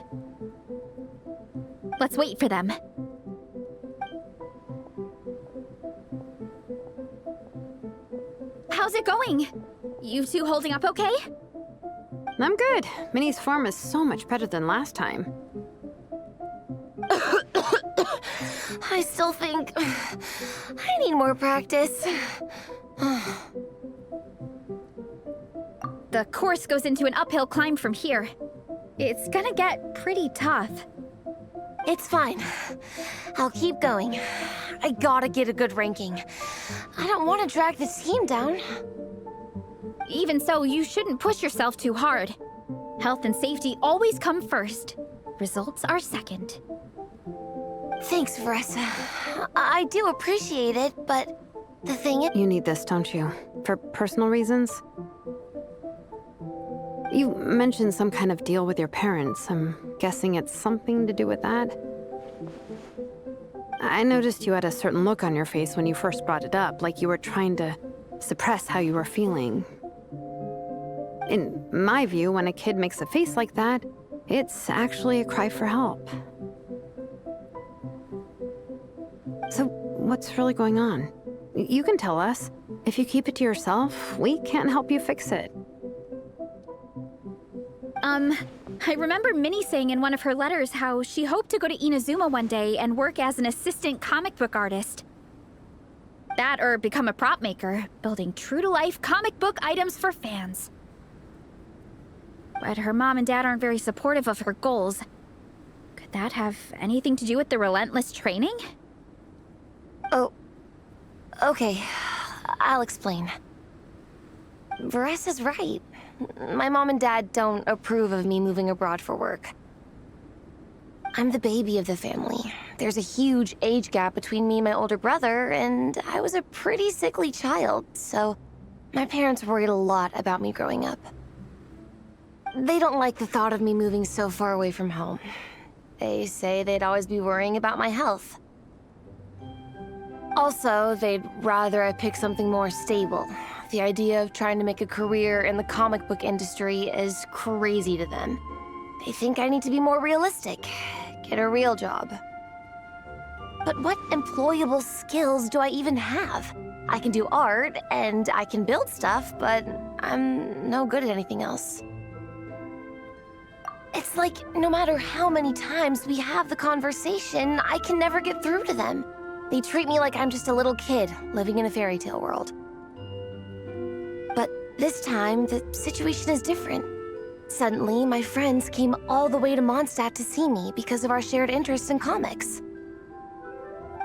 Let's wait for them. How's it going? You two holding up okay? I'm good. Minnie's form is so much better than last time. I still think I need more practice. The course goes into an uphill climb from here. It's gonna get pretty tough. It's fine. I'll keep going. I gotta get a good ranking. I don't want to drag the team down. Even so, you shouldn't push yourself too hard. Health and safety always come first. Results are second. Thanks, VARESA. I do appreciate it, but the thing is... You need this, don't you? For personal reasons? You mentioned some kind of deal with your parents. I'm guessing it's something to do with that? I noticed you had a certain look on your face when you first brought it up, like you were trying to suppress how you were feeling. In my view, when a kid makes a face like that, it's actually a cry for help. So, what's really going on? You can tell us. If you keep it to yourself, we can't help you fix it. I remember Minnie saying in one of her letters how she hoped to go to Inazuma one day and work as an assistant comic book artist. That or become a prop maker, building true-to-life comic book items for fans. But her mom and dad aren't very supportive of her goals. Could that have anything to do with the relentless training? Oh, okay. I'll explain. VARESA's right. My mom and dad don't approve of me moving abroad for work. I'm the baby of the family. There's a huge age gap between me and my older brother, and I was a pretty sickly child, so my parents worried a lot about me growing up. They don't like the thought of me moving so far away from home. They say they'd always be worrying about my health. Also, they'd rather I pick something more stable. The idea of trying to make a career in the comic book industry is crazy to them. They think I need to be more realistic, get a real job. But what employable skills do I even have? I can do art, and I can build stuff, but I'm no good at anything else. It's like, no matter how many times we have the conversation, I can never get through to them. They treat me like I'm just a little kid living in a fairy tale world. But this time, the situation is different. Suddenly, my friends came all the way to Mondstadt to see me because of our shared interest in comics.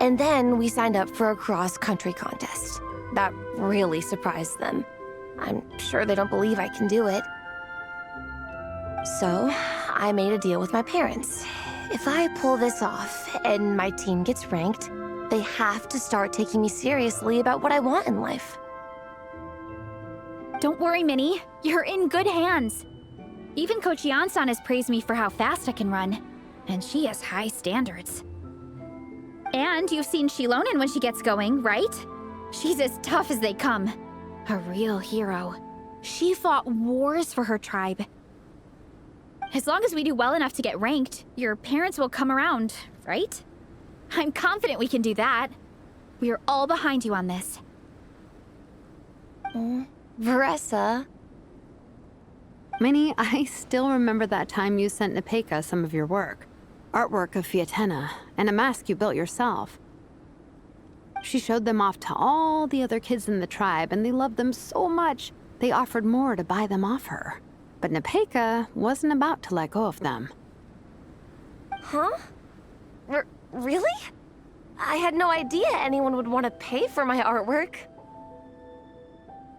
And then we signed up for a cross-country contest. That really surprised them. I'm sure they don't believe I can do it. So, I made a deal with my parents. If I pull this off and my team gets ranked, they have to start taking me seriously about what I want in life. Don't worry, Minnie. You're in good hands. Even Coach Yan-san has praised me for how fast I can run. And she has high standards. And you've seen XILONEN when she gets going, right? She's as tough as they come. A real hero. She fought wars for her tribe. As long as we do well enough to get ranked, your parents will come around, right? I'm confident we can do that. We are all behind you on this. VARESA? Minnie, I still remember that time you sent Nepeka some of your work. Artwork of Fietena, and a mask you built yourself. She showed them off to all the other kids in the tribe, and they loved them so much, they offered more to buy them off her. But Nepeka wasn't about to let go of them. Huh? Really? I had no idea anyone would want to pay for my artwork.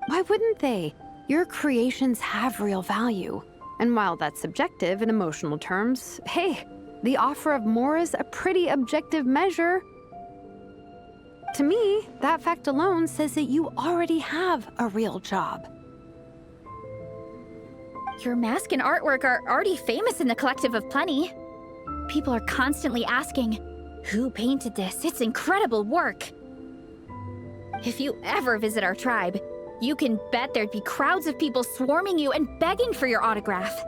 Why wouldn't they? Your creations have real value. And while that's subjective in emotional terms, hey, the offer of more is a pretty objective measure. To me, that fact alone says that you already have a real job. Your mask and artwork are already famous in the Collective of Plenty. People are constantly asking, who painted this? It's incredible work. If you ever visit our tribe, you can bet there'd be crowds of people swarming you and begging for your autograph.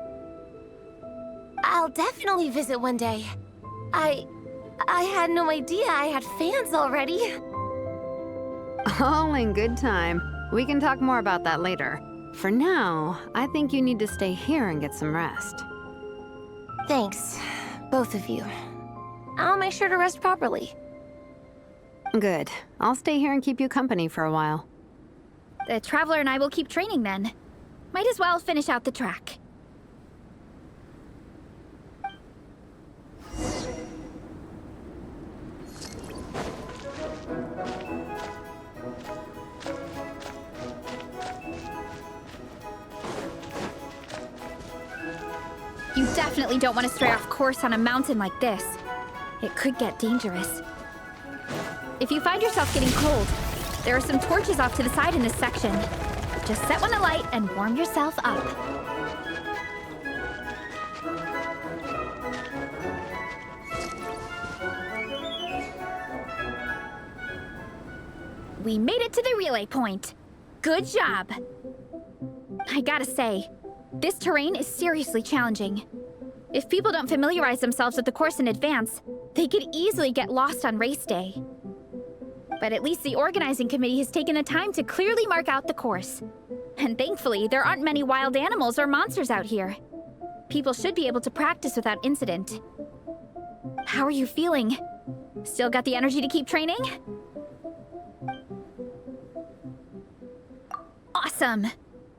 I'll definitely visit one day. I had no idea I had fans already. All in good time. We can talk more about that later. For now, I think you need to stay here and get some rest. Thanks, both of you. I'll make sure to rest properly. Good. I'll stay here and keep you company for a while. The Traveler and I will keep training then. Might as well finish out the track. You definitely don't want to stray off course on a mountain like this. It could get dangerous. If you find yourself getting cold, there are some torches off to the side in this section. Just set one alight and warm yourself up. We made it to the relay point. Good job. I gotta say, this terrain is seriously challenging. If people don't familiarize themselves with the course in advance, they could easily get lost on race day. But at least the organizing committee has taken the time to clearly mark out the course. And thankfully, there aren't many wild animals or monsters out here. People should be able to practice without incident. How are you feeling? Still got the energy to keep training? Awesome!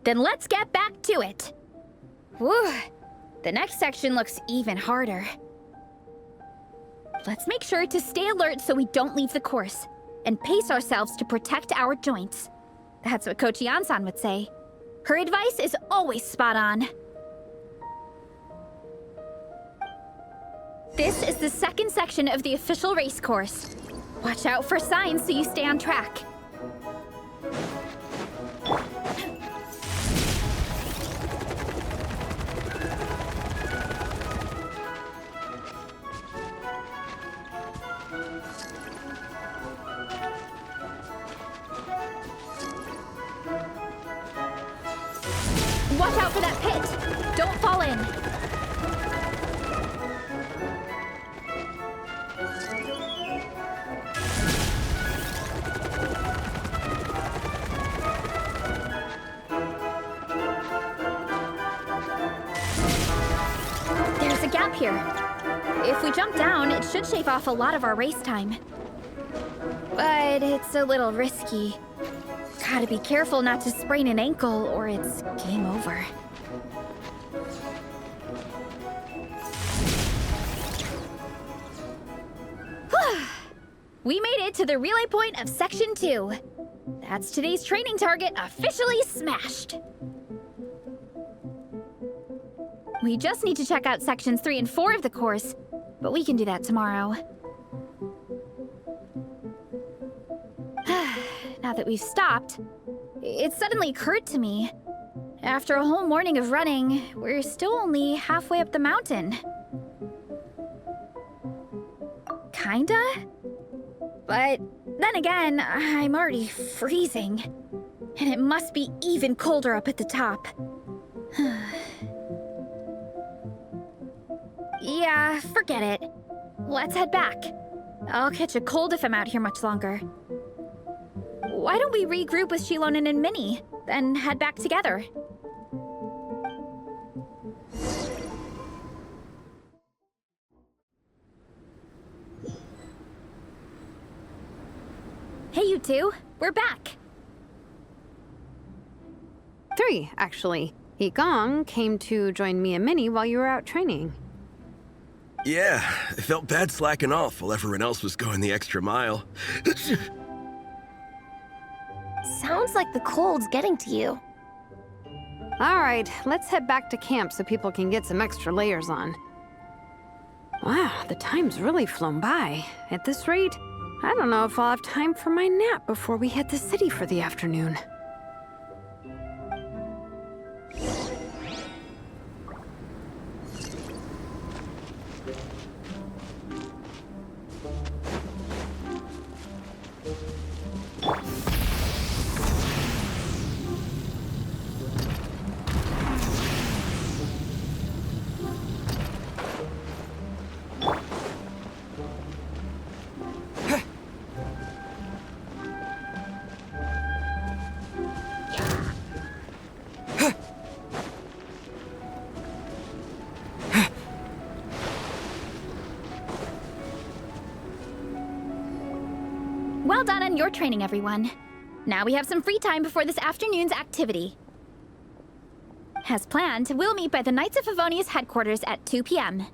Then let's get back to it! Whew! The next section looks even harder. Let's make sure to stay alert so we don't leave the course, and pace ourselves to protect our joints. That's what Coach Yan-san would say. Her advice is always spot on. This is the second section of the official race course. Watch out for signs so you stay on track. Watch out for that pit! Don't fall in! There's a gap here. If we jump down, it should shave off a lot of our race time. But it's a little risky. Gotta be careful not to sprain an ankle or it's game over. We made it to the relay point of Section 2. That's today's training target officially smashed. We just need to check out Sections 3 and 4 of the course, but we can do that tomorrow. Now that we've stopped, it suddenly occurred to me. After a whole morning of running, we're still only halfway up the mountain. Kinda? But then again, I'm already freezing. And it must be even colder up at the top. Yeah, forget it. Let's head back. I'll catch a cold if I'm out here much longer. Why don't we regroup with XILONEN and Minnie, then head back together? Hey, you two. We're back. 3, actually. Yigong came to join me and Minnie while you were out training. Yeah, I felt bad slacking off while everyone else was going the extra mile. Sounds like the cold's getting to you. All right, let's head back to camp so people can get some extra layers on. Wow, the time's really flown by. At this rate, I don't know if I'll have time for my nap before we hit the city for the afternoon. done your training, everyone. Now we have some free time before this afternoon's activity. As planned, we'll meet by the Knights of Favonius headquarters at 2 p.m.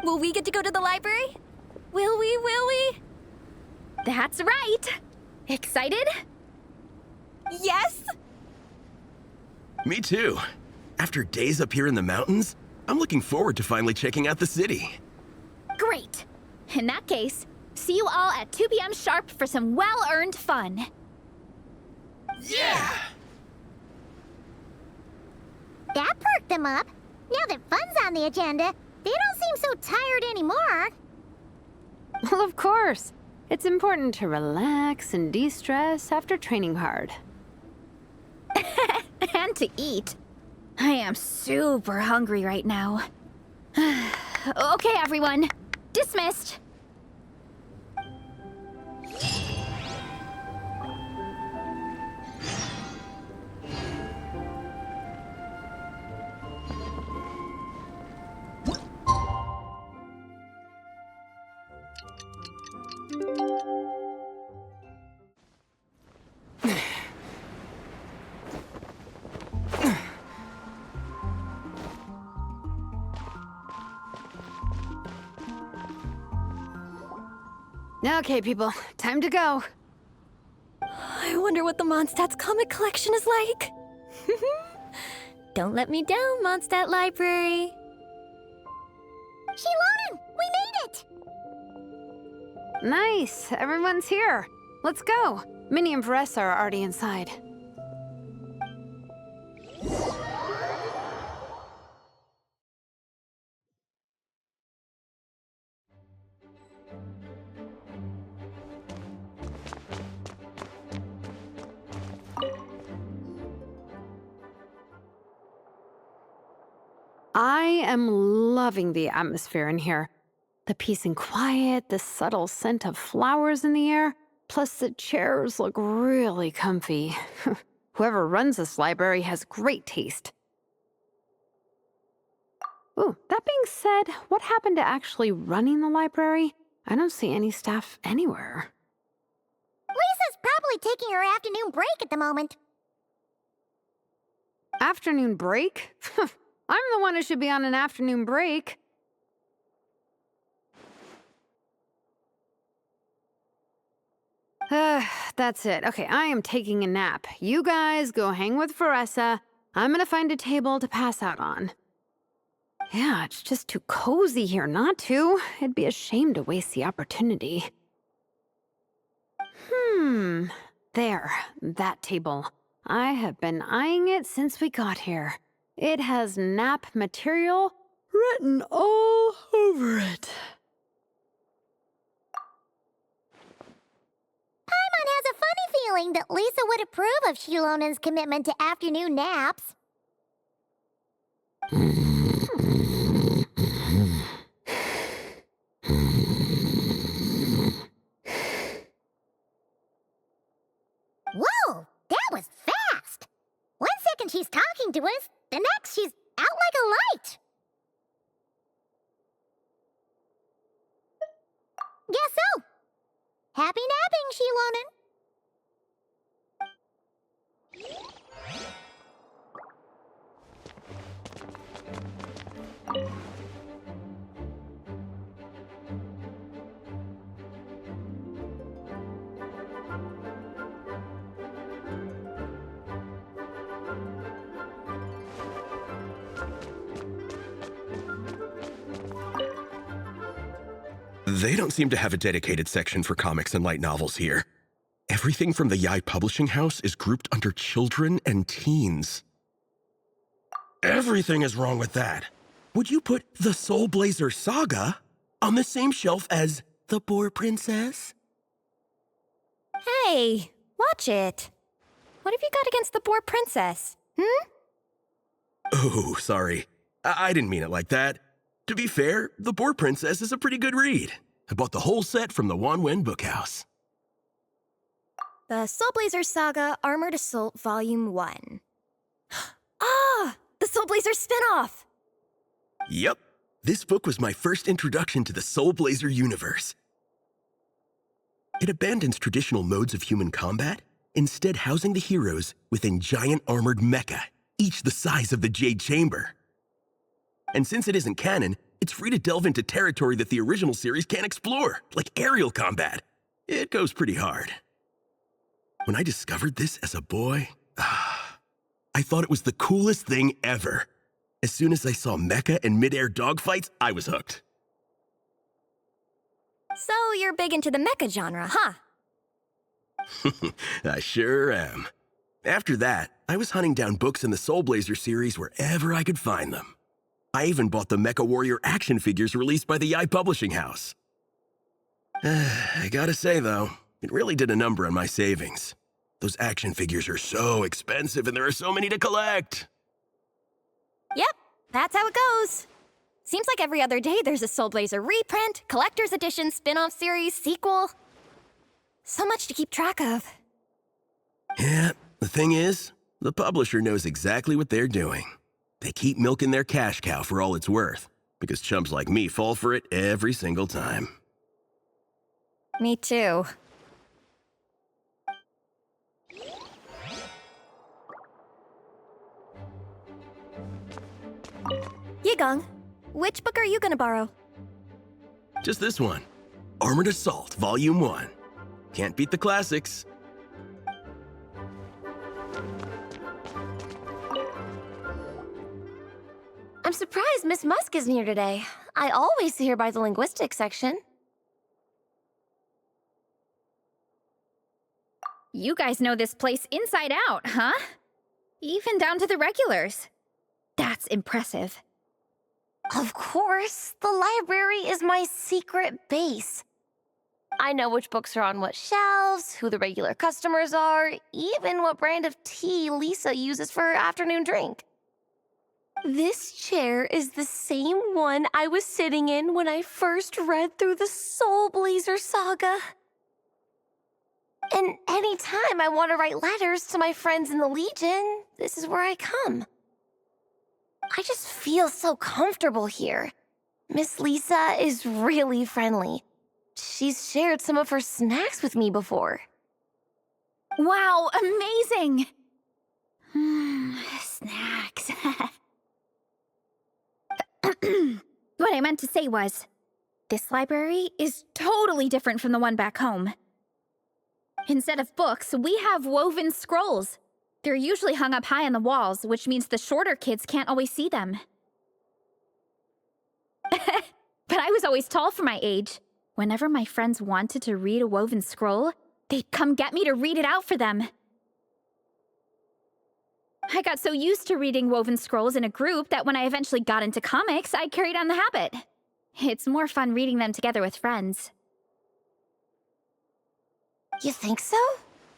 Will we get to go to the library? Will we? That's right! Excited? Yes! Me too. After days up here in the mountains, I'm looking forward to finally checking out the city. Great! In that case, see you all at 2 p.m. sharp for some well-earned fun. Yeah! That perked them up. Now that fun's on the agenda, they don't seem so tired anymore. Well, of course. It's important to relax and de-stress after training hard. And to eat. I am super hungry right now. Okay, everyone. Dismissed. Okay, people, time to go. I wonder what the Mondstadt's comic collection is like. Don't let me down, Mondstadt Library. XILONEN, we made it! Nice, everyone's here. Let's go. Minnie and VARESA are already inside. I am loving the atmosphere in here. The peace and quiet, the subtle scent of flowers in the air, plus the chairs look really comfy. Whoever runs this library has great taste. Ooh, that being said, what happened to actually running the library? I don't see any staff anywhere. Lisa's probably taking her afternoon break at the moment. Afternoon break? I'm the one who should be on an afternoon break. That's it. Okay, I am taking a nap. You guys go hang with VARESA. I'm gonna find a table to pass out on. Yeah, it's just too cozy here not to. It'd be a shame to waste the opportunity. There, that table. I have been eyeing it since we got here. It has nap material written all over it. Paimon has a funny feeling that Lisa would approve of XILONEN's commitment to afternoon naps. Whoa, that was fast! 1 second she's talking to us, the next she's out like a light. Guess so. Happy napping, XILONEN. They don't seem to have a dedicated section for comics and light novels here. Everything from the Yae Publishing House is grouped under children and teens. Everything is wrong with that. Would you put the Soul Blazer Saga on the same shelf as The Boar Princess? Hey, watch it. What have you got against the Boar Princess? Oh, sorry. I didn't mean it like that. To be fair, The Boar Princess is a pretty good read. I bought the whole set from the Wanwen Bookhouse. The Soul Blazer Saga Armored Assault Volume 1. Ah! The Soul Blazer spinoff! Yep. This book was my first introduction to the Soul Blazer universe. it abandons traditional modes of human combat, instead housing the heroes within giant armored mecha, each the size of the Jade Chamber. And since it isn't canon, it's free to delve into territory that the original series can't explore, like aerial combat. It goes pretty hard. When I discovered this as a boy, I thought it was the coolest thing ever. As soon as I saw mecha and mid-air dogfights, I was hooked. So you're big into the mecha genre, huh? I sure am. After that, I was hunting down books in the Soul Blazer series wherever I could find them. I even bought the Mecha Warrior action figures released by the Publishing House. I gotta say, though, it really did a number on my savings. Those action figures are so expensive and there are so many to collect. Yep, that's how it goes. Seems like every other day there's a Soul Blazer reprint, collector's edition, spin-off series, sequel. So much to keep track of. Yeah, the thing is, the publisher knows exactly what they're doing. They keep milking their cash cow for all it's worth, because chumps like me fall for it every single time. Me too. Yigong, which book are you gonna borrow? Just this one. Armored Assault, Volume 1. Can't beat the classics. I'm surprised Miss Musk isn't here today. I always see her by the linguistics section. You guys know this place inside out, huh? Even down to the regulars. That's impressive. Of course, the library is my secret base. I know which books are on what shelves, who the regular customers are, even what brand of tea Lisa uses for her afternoon drink. This chair is the same one I was sitting in when I first read through the Soul Blazer saga. And anytime I want to write letters to my friends in the Legion, this is where I come. I just feel so comfortable here. Miss Lisa is really friendly. She's shared some of her snacks with me before. Wow, amazing! Snacks. What I meant to say was, this library is totally different from the one back home. Instead of books, we have woven scrolls. They're usually hung up high on the walls, which means the shorter kids can't always see them. But I was always tall for my age. Whenever my friends wanted to read a woven scroll, they'd come get me to read it out for them. I got so used to reading woven scrolls in a group that when I eventually got into comics, I carried on the habit. It's more fun reading them together with friends. You think so?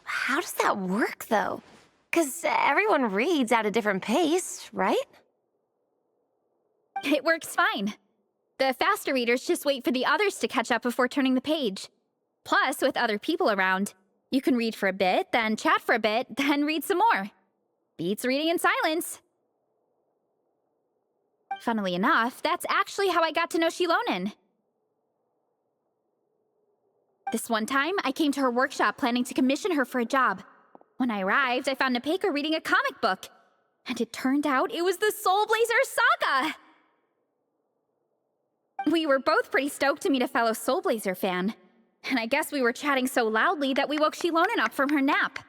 How does that work, though? 'Cause everyone reads at a different pace, right? It works fine. The faster readers just wait for the others to catch up before turning the page. Plus, with other people around, you can read for a bit, then chat for a bit, then read some more. Beats reading in silence. Funnily enough, that's actually how I got to know XILONEN. This one time, I came to her workshop planning to commission her for a job. When I arrived, I found Nepeka reading a comic book. And it turned out it was the Soul Blazer saga! We were both pretty stoked to meet a fellow Soul Blazer fan. And I guess we were chatting so loudly that we woke XILONEN up from her nap.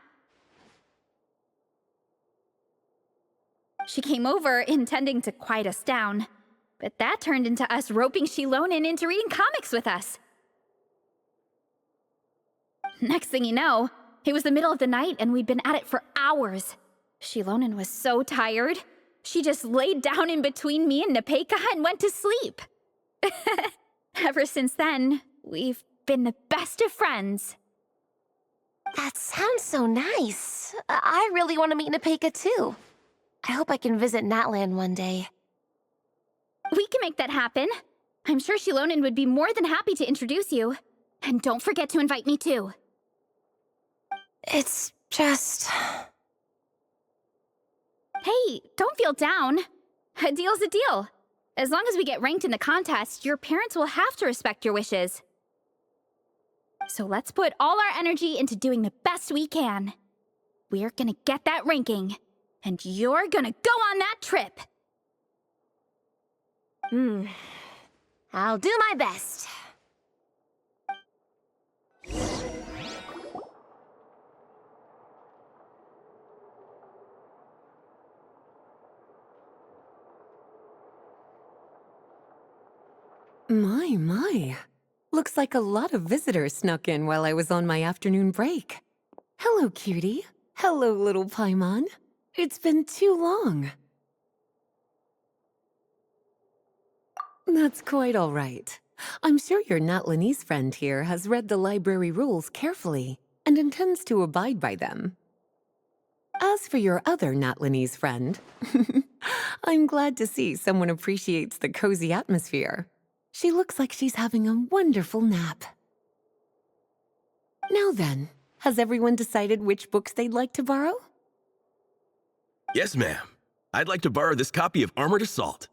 She came over intending to quiet us down. But that turned into us roping XILONEN into reading comics with us. Next thing you know, it was the middle of the night and we'd been at it for hours. XILONEN was so tired, she just laid down in between me and Nepeka and went to sleep. Ever since then, we've been the best of friends. That sounds so nice. I really want to meet Nepeka too. I hope I can visit Natland one day. We can make that happen. I'm sure XILONEN would be more than happy to introduce you. And don't forget to invite me too. It's just... Hey, don't feel down. A deal's a deal. As long as we get ranked in the contest, your parents will have to respect your wishes. So let's put all our energy into doing the best we can. We're gonna get that ranking, and you're gonna go on that trip. I'll do my best. My. Looks like a lot of visitors snuck in while I was on my afternoon break. Hello, cutie. Hello, little Paimon. It's been too long. That's quite all right. I'm sure your Natlanese friend here has read the library rules carefully and intends to abide by them. As for your other Natlanese friend, I'm glad to see someone appreciates the cozy atmosphere. She looks like she's having a wonderful nap. Now then, has everyone decided which books they'd like to borrow? Yes, ma'am. I'd like to borrow this copy of Armored Assault.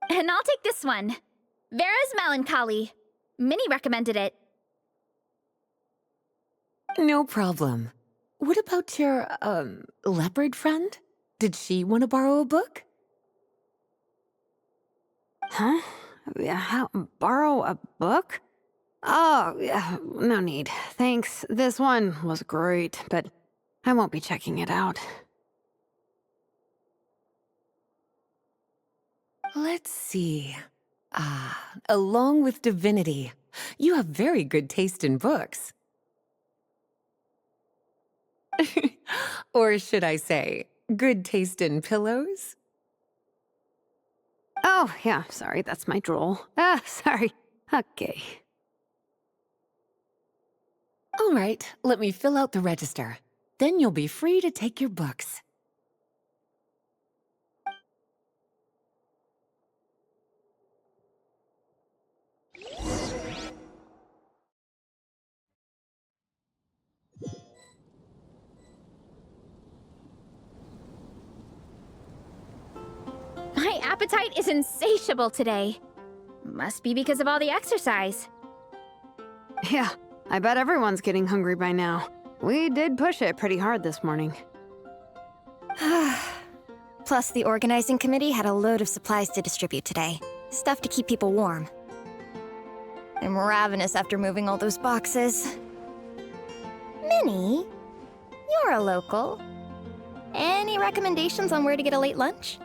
And I'll take this one. Vera's Melancholy. Minnie recommended it. No problem. What about your, leopard friend? Did she want to borrow a book? Huh? Borrow a book? Oh, yeah, no need. Thanks. This one was great, but I won't be checking it out. Let's see. Along with divinity, you have very good taste in books. Or should I say, good taste in pillows? Oh, yeah, sorry, that's my drool. Sorry. Okay. All right, let me fill out the register. Then you'll be free to take your books. My appetite is insatiable today. Must be because of all the exercise. Yeah, I bet everyone's getting hungry by now. We did push it pretty hard this morning. Plus, the organizing committee had a load of supplies to distribute today. Stuff to keep people warm. I'm ravenous after moving all those boxes. Minnie, you're a local. Any recommendations on where to get a late lunch?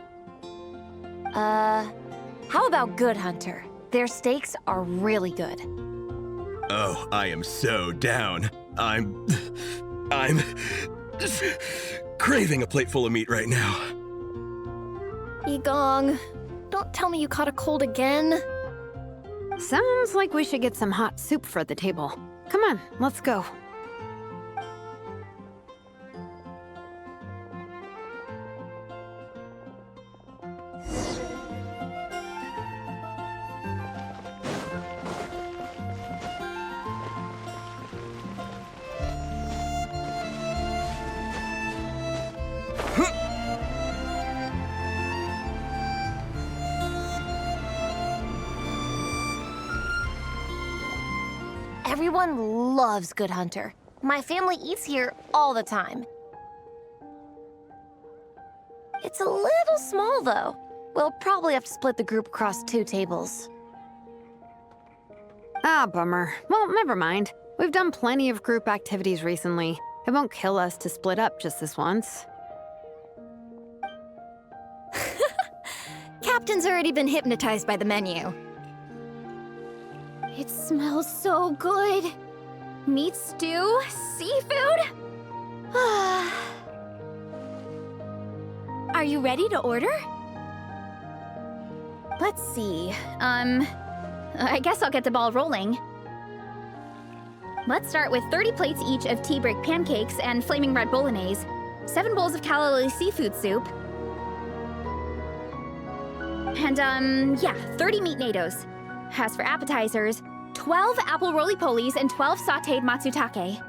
How about Good Hunter? Their steaks are really good. Oh, I am so down. I'm craving a plate full of meat right now. Igong, don't tell me you caught a cold again. Sounds like we should get some hot soup for the table. Come on, let's go. Everyone loves Good Hunter. My family eats here all the time. It's a little small, though. We'll probably have to split the group across 2 tables. Ah, bummer. Well, never mind. We've done plenty of group activities recently. It won't kill us to split up just this once. Captain's already been hypnotized by the menu. It smells so good. Meat stew? Seafood? Are you ready to order? Let's see. I guess I'll get the ball rolling. Let's start with 30 plates each of tea break pancakes and flaming red bolognese, 7 bowls of calla seafood soup, and, 30 meat nados. As for appetizers, 12 apple roly-polies and 12 sautéed matsutake.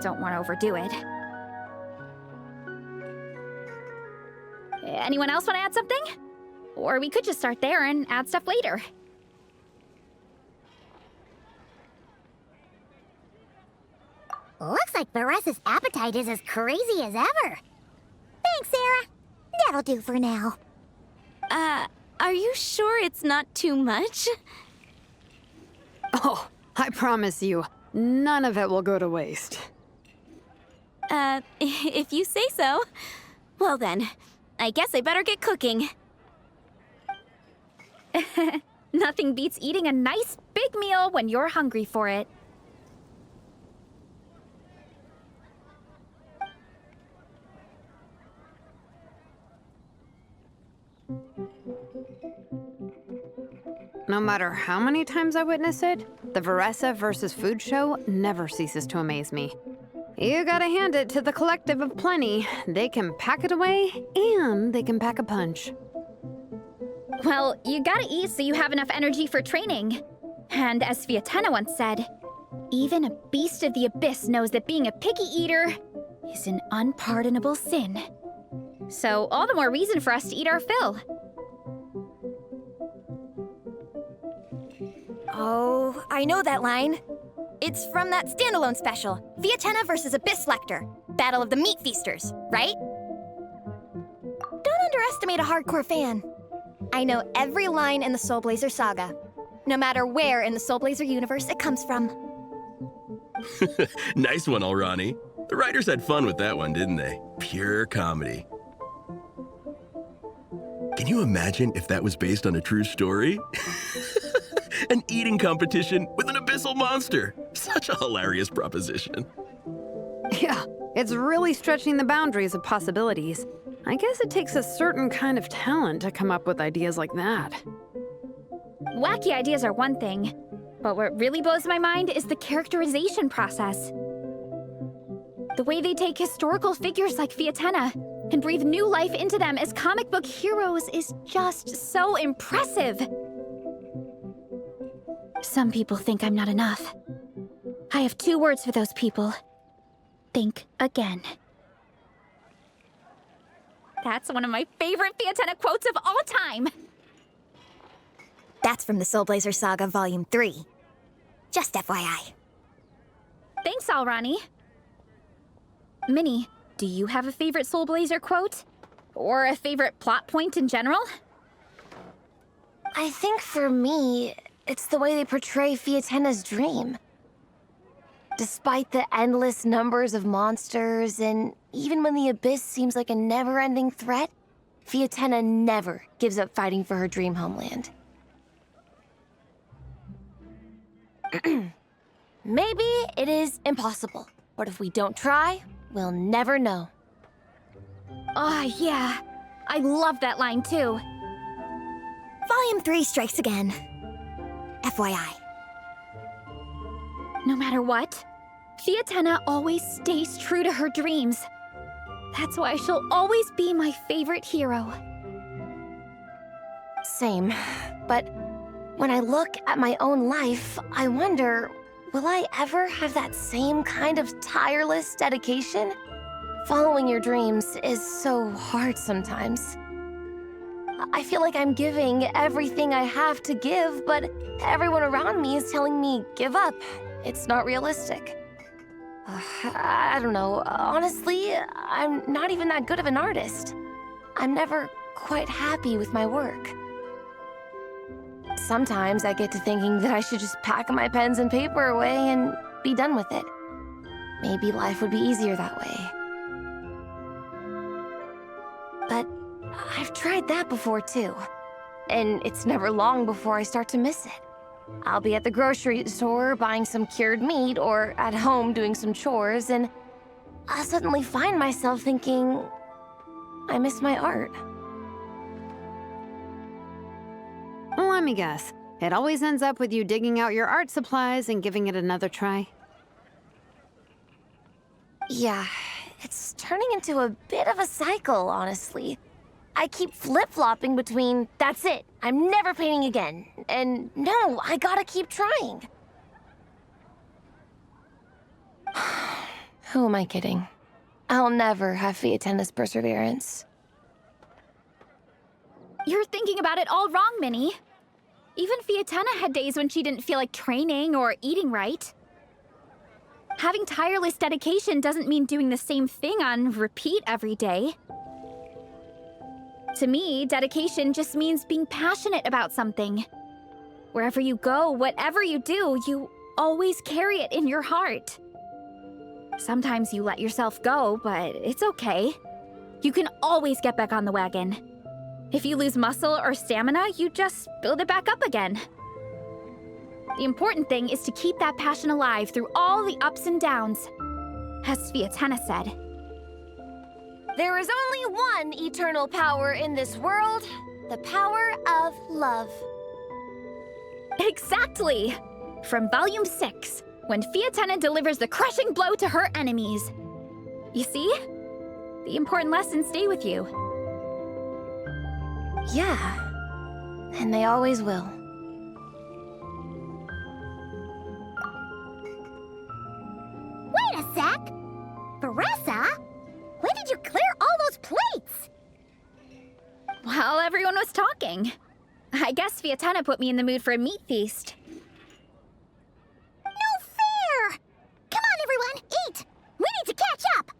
Don't want to overdo it. Anyone else want to add something? Or we could just start there and add stuff later. Looks like Varesa's appetite is as crazy as ever. Thanks, Sarah. That'll do for now. Are you sure it's not too much? Oh, I promise you, none of it will go to waste. If you say so. Well then, I guess I better get cooking. Nothing beats eating a nice big meal when you're hungry for it. No matter how many times I witness it, the Varesa versus food show never ceases to amaze me. You gotta hand it to the collective of plenty. They can pack it away, and they can pack a punch. Well, you gotta eat so you have enough energy for training. And as Fietena once said, even a beast of the abyss knows that being a picky eater is an unpardonable sin. So all the more reason for us to eat our fill. Oh, I know that line. It's from that standalone special, Fietena versus Abyss Lector, Battle of the Meat Feasters, right? Don't underestimate a hardcore fan. I know every line in the Soul Blazer saga, no matter where in the Soul Blazer universe it comes from. Nice one, Alrani. The writers had fun with that one, didn't they? Pure comedy. Can you imagine if that was based on a true story? An eating competition with an abyssal monster. Such a hilarious proposition. Yeah, it's really stretching the boundaries of possibilities. I guess it takes a certain kind of talent to come up with ideas like that. Wacky ideas are one thing, but what really blows my mind is the characterization process. The way they take historical figures like Fietena and breathe new life into them as comic book heroes is just so impressive. Some people think I'm not enough. I have 2 words for those people. Think again. That's one of my favorite Fietena quotes of all time. That's from the Soul Blazer Saga Volume 3. Just FYI. Thanks, Alrani. Minnie, do you have a favorite Soul Blazer quote? Or a favorite plot point in general? I think for me, it's the way they portray Fietena's dream. Despite the endless numbers of monsters, and even when the Abyss seems like a never-ending threat, Fietena never gives up fighting for her dream homeland. Maybe it is impossible, but if we don't try, we'll never know. Oh, yeah. I love that line, too. Volume 3 strikes again. FYI. No matter what, Fietena always stays true to her dreams. That's why she'll always be my favorite hero. Same, but when I look at my own life, I wonder, will I ever have that same kind of tireless dedication? Following your dreams is so hard sometimes. I feel like I'm giving everything I have to give, but everyone around me is telling me, give up. It's not realistic. I don't know. Honestly, I'm not even that good of an artist. I'm never quite happy with my work. Sometimes I get to thinking that I should just pack my pens and paper away and be done with it. Maybe life would be easier that way. But I've tried that before too. And it's never long before I start to miss it. I'll be at the grocery store buying some cured meat or at home doing some chores, and I'll suddenly find myself thinking, I miss my art. Let me guess. It always ends up with you digging out your art supplies and giving it another try. Yeah, it's turning into a bit of a cycle, honestly. I keep flip-flopping between, that's it, I'm never painting again, and no, I gotta keep trying. Who am I kidding? I'll never have Fietena's perseverance. You're thinking about it all wrong, Minnie. Even Fietena had days when she didn't feel like training or eating right. Having tireless dedication doesn't mean doing the same thing on repeat every day. To me, dedication just means being passionate about something. Wherever you go, whatever you do, you always carry it in your heart. Sometimes you let yourself go, but it's okay. You can always get back on the wagon. If you lose muscle or stamina, you just build it back up again. The important thing is to keep that passion alive through all the ups and downs. As Fietena said, There is only one eternal power in this world, the power of love. exactly! From Volume 6, when Fietena delivers the crushing blow to her enemies. You see? The important lessons stay with you. Yeah, and they always will. Wait a sec! VARESA? When did you clear all those plates? While everyone was talking. I guess Fietena put me in the mood for a meat feast. No fair! Come on, everyone, eat! We need to catch up!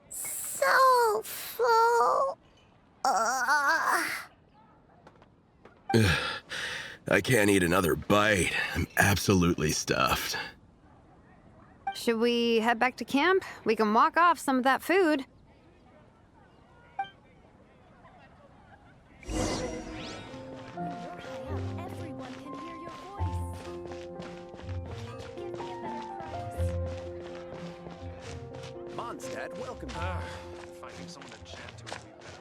So full. I can't eat another bite. I'm absolutely stuffed. Should we head back to camp? We can walk off some of that food. Mondstadt, welcome. Finding someone to chat to would be better.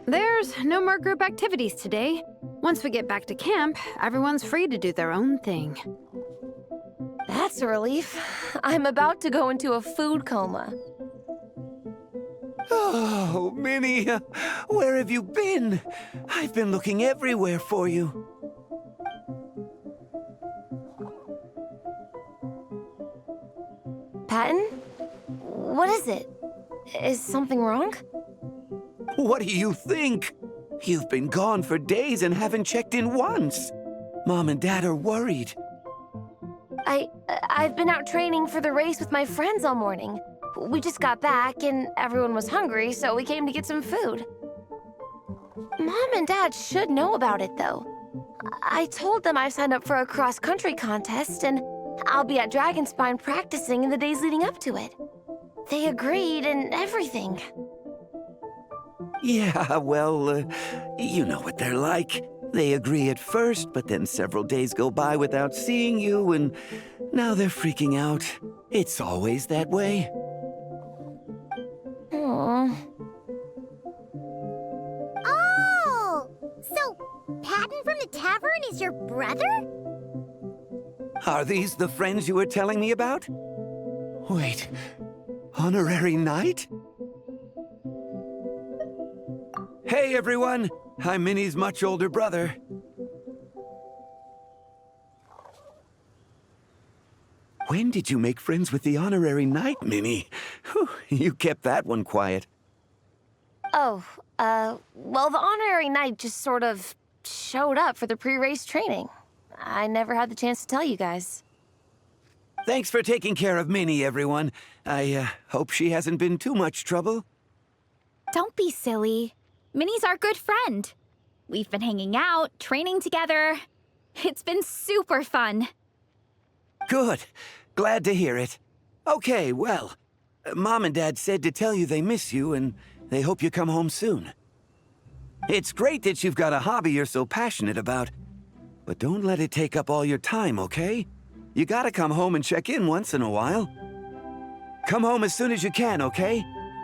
There's no more group activities today. Once we get back to camp, everyone's free to do their own thing. That's a relief. I'm about to go into a food coma. Oh, Minnie, where have you been? I've been looking everywhere for you. Patton? What is it? Is something wrong? What do you think? You've been gone for days and haven't checked in once. Mom and Dad are worried. I've been out training for the race with my friends all morning. We just got back and everyone was hungry, so we came to get some food. Mom and Dad should know about it, though. I told them I signed up for a cross-country contest and I'll be at Dragonspine practicing in the days leading up to it. They agreed and everything. Yeah, well, you know what they're like. They agree at first, but then several days go by without seeing you, and now they're freaking out. It's always that way. Aww. Oh! So, Patton from the tavern is your brother? Are these the friends you were telling me about? Wait, honorary knight? Hey, everyone! I'm Minnie's much older brother. When did you make friends with the honorary knight, Minnie? Whew, you kept that one quiet. Oh, well, the honorary knight just sort of showed up for the pre-race training. I never had the chance to tell you guys. Thanks for taking care of Minnie, everyone. I hope she hasn't been too much trouble. Don't be silly. Minnie's our good friend. We've been hanging out, training together. It's been super fun. Good. Glad to hear it. Okay, well, Mom and Dad said to tell you they miss you and they hope you come home soon. It's great that you've got a hobby you're so passionate about, but don't let it take up all your time, okay? You gotta come home and check in once in a while. Come home as soon as you can, okay?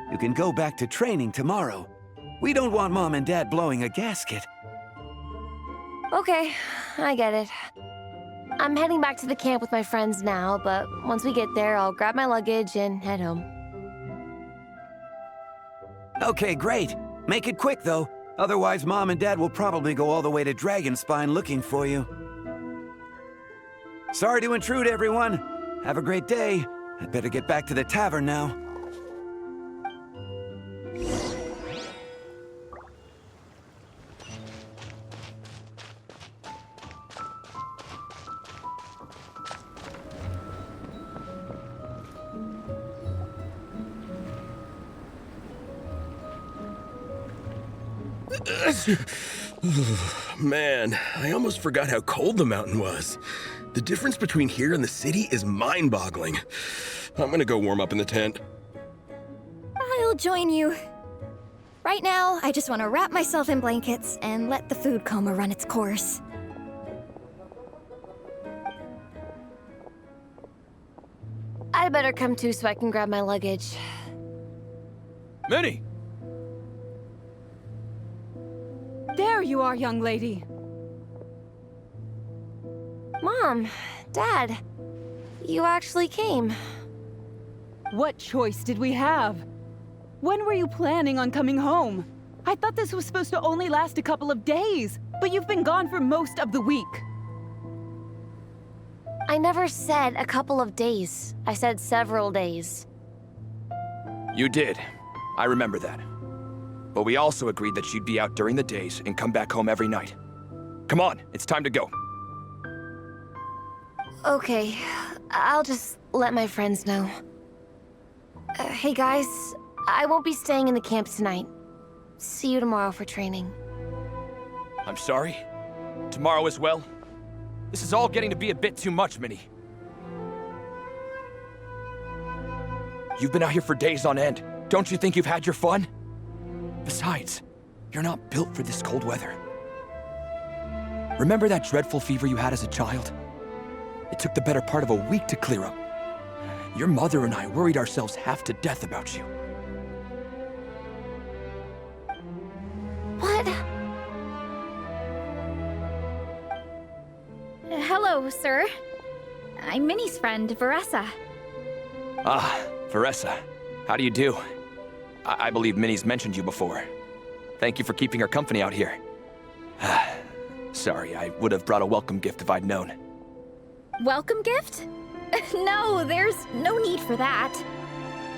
You can go back to training tomorrow. We don't want Mom and Dad blowing a gasket. Okay, I get it. I'm heading back to the camp with my friends now, but once we get there, I'll grab my luggage and head home. Okay, great. Make it quick, though. Otherwise, Mom and Dad will probably go all the way to Dragonspine looking for you. Sorry to intrude, everyone. Have a great day. I'd better get back to the tavern now. Man, I almost forgot how cold the mountain was. The difference between here and the city is mind-boggling. I'm gonna go warm up in the tent. I'll join you. Right now, I just want to wrap myself in blankets and let the food coma run its course. I'd better come too so I can grab my luggage. Minnie! There you are, young lady. Mom, Dad, you actually came. What choice did we have? When were you planning on coming home? I thought this was supposed to only last a couple of days, but you've been gone for most of the week. I never said a couple of days. I said several days. You did. I remember that. But we also agreed that you'd be out during the days and come back home every night. Come on, it's time to go. Okay, I'll just let my friends know. Hey guys, I won't be staying in the camp tonight. See you tomorrow for training. I'm sorry. Tomorrow as well. This is all getting to be a bit too much, Minnie. You've been out here for days on end. Don't you think you've had your fun? Besides, you're not built for this cold weather. Remember that dreadful fever you had as a child? It took the better part of a week to clear up. Your mother and I worried ourselves half to death about you. What? Hello, sir. I'm Minnie's friend, VARESA. Ah, VARESA. How do you do? I believe Minnie's mentioned you before. Thank you for keeping her company out here. Sorry, I would have brought a welcome gift if I'd known. Welcome gift? No, there's no need for that.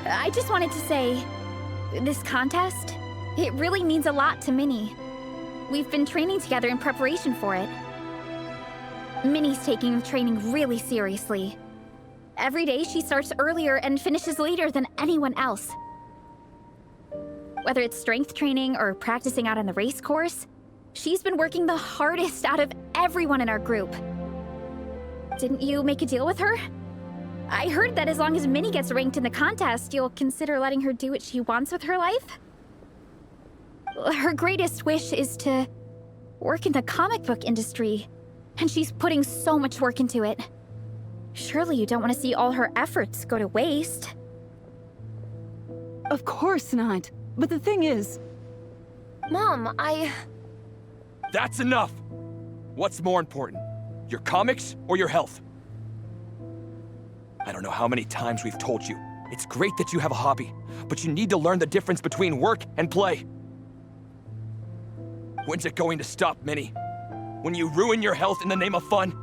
I just wanted to say, this contest, it really means a lot to Minnie. We've been training together in preparation for it. Minnie's taking the training really seriously. Every day she starts earlier and finishes later than anyone else. Whether it's strength training or practicing out on the race course, she's been working the hardest out of everyone in our group. Didn't you make a deal with her? I heard that as long as Minnie gets ranked in the contest, you'll consider letting her do what she wants with her life? Her greatest wish is to work in the comic book industry, and she's putting so much work into it. Surely you don't want to see all her efforts go to waste. Of course not. But the thing is... Mom, That's enough! What's more important? Your comics or your health? I don't know how many times we've told you. It's great that you have a hobby, but you need to learn the difference between work and play. When's it going to stop, Minnie? When you ruin your health in the name of fun?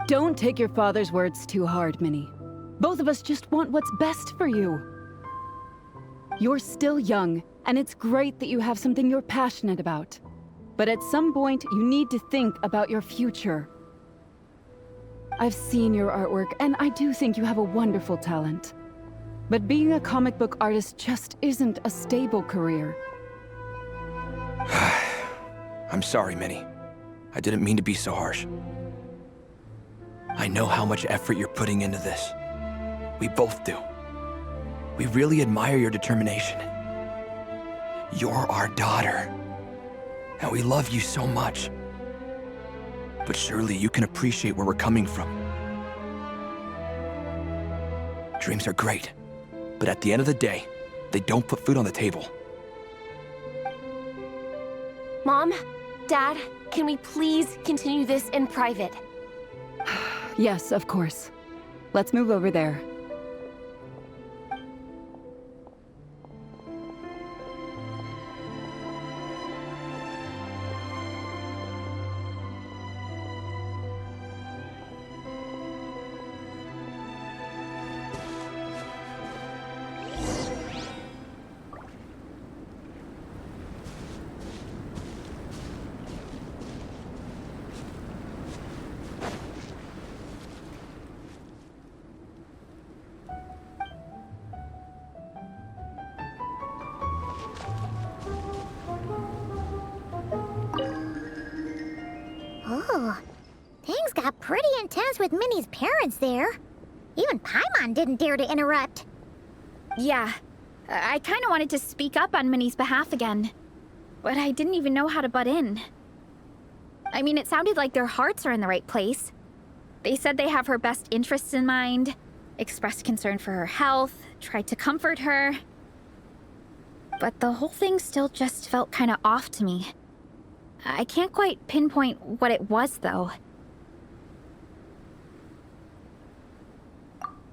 Don't take your father's words too hard, Minnie. Both of us just want what's best for you. You're still young, and it's great that you have something you're passionate about. But at some point, you need to think about your future. I've seen your artwork, and I do think you have a wonderful talent. But being a comic book artist just isn't a stable career. I'm sorry, Minnie. I didn't mean to be so harsh. I know how much effort you're putting into this. We both do. We really admire your determination. You're our daughter. And we love you so much. But surely you can appreciate where we're coming from. Dreams are great, but at the end of the day, they don't put food on the table. Mom, Dad, can we please continue this in private? Yes, of course. Let's move over there. Oh, things got pretty intense with Minnie's parents there. Even Paimon didn't dare to interrupt. Yeah, I kind of wanted to speak up on Minnie's behalf again, but I didn't even know how to butt in. I mean, it sounded like their hearts are in the right place. They said they have her best interests in mind, expressed concern for her health, tried to comfort her. But the whole thing still just felt kind of off to me. I can't quite pinpoint what it was, though.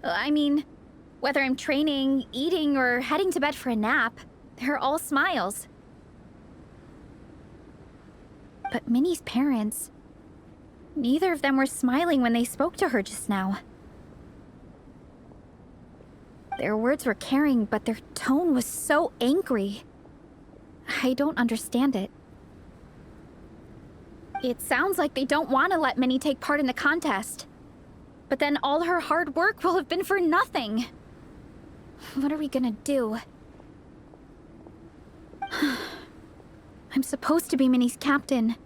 I mean, whether I'm training, eating, or heading to bed for a nap, they're all smiles. But Minnie's parents, neither of them were smiling when they spoke to her just now. Their words were caring, but their tone was so angry. I don't understand it. It sounds like they don't want to let Minnie take part in the contest. But then all her hard work will have been for nothing. What are we gonna do? I'm supposed to be Minnie's captain,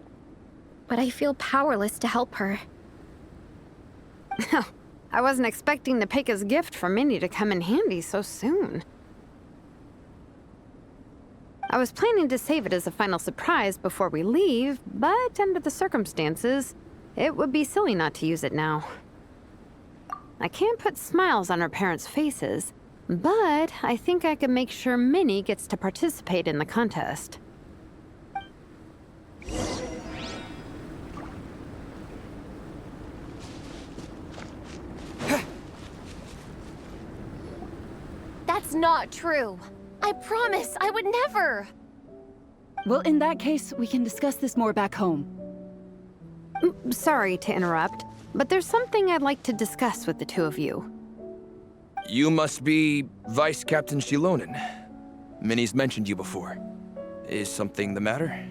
but I feel powerless to help her. I wasn't expecting Nepeka's gift for Minnie to come in handy so soon. I was planning to save it as a final surprise before we leave, but under the circumstances, it would be silly not to use it now. I can't put smiles on her parents' faces, but I think I can make sure Minnie gets to participate in the contest. That's not true. I promise, I would never. Well, in that case, we can discuss this more back home. Sorry to interrupt, but there's something I'd like to discuss with the two of you. You must be Vice Captain XILONEN. Minnie's mentioned you before. Is something the matter?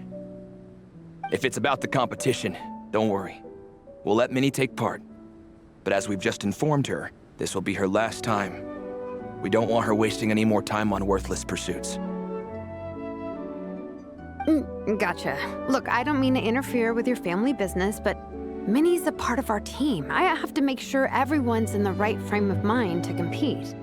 If it's about the competition, don't worry. We'll let Minnie take part. But as we've just informed her, this will be her last time. We don't want her wasting any more time on worthless pursuits. Gotcha. Look, I don't mean to interfere with your family business, but Minnie's a part of our team. I have to make sure everyone's in the right frame of mind to compete.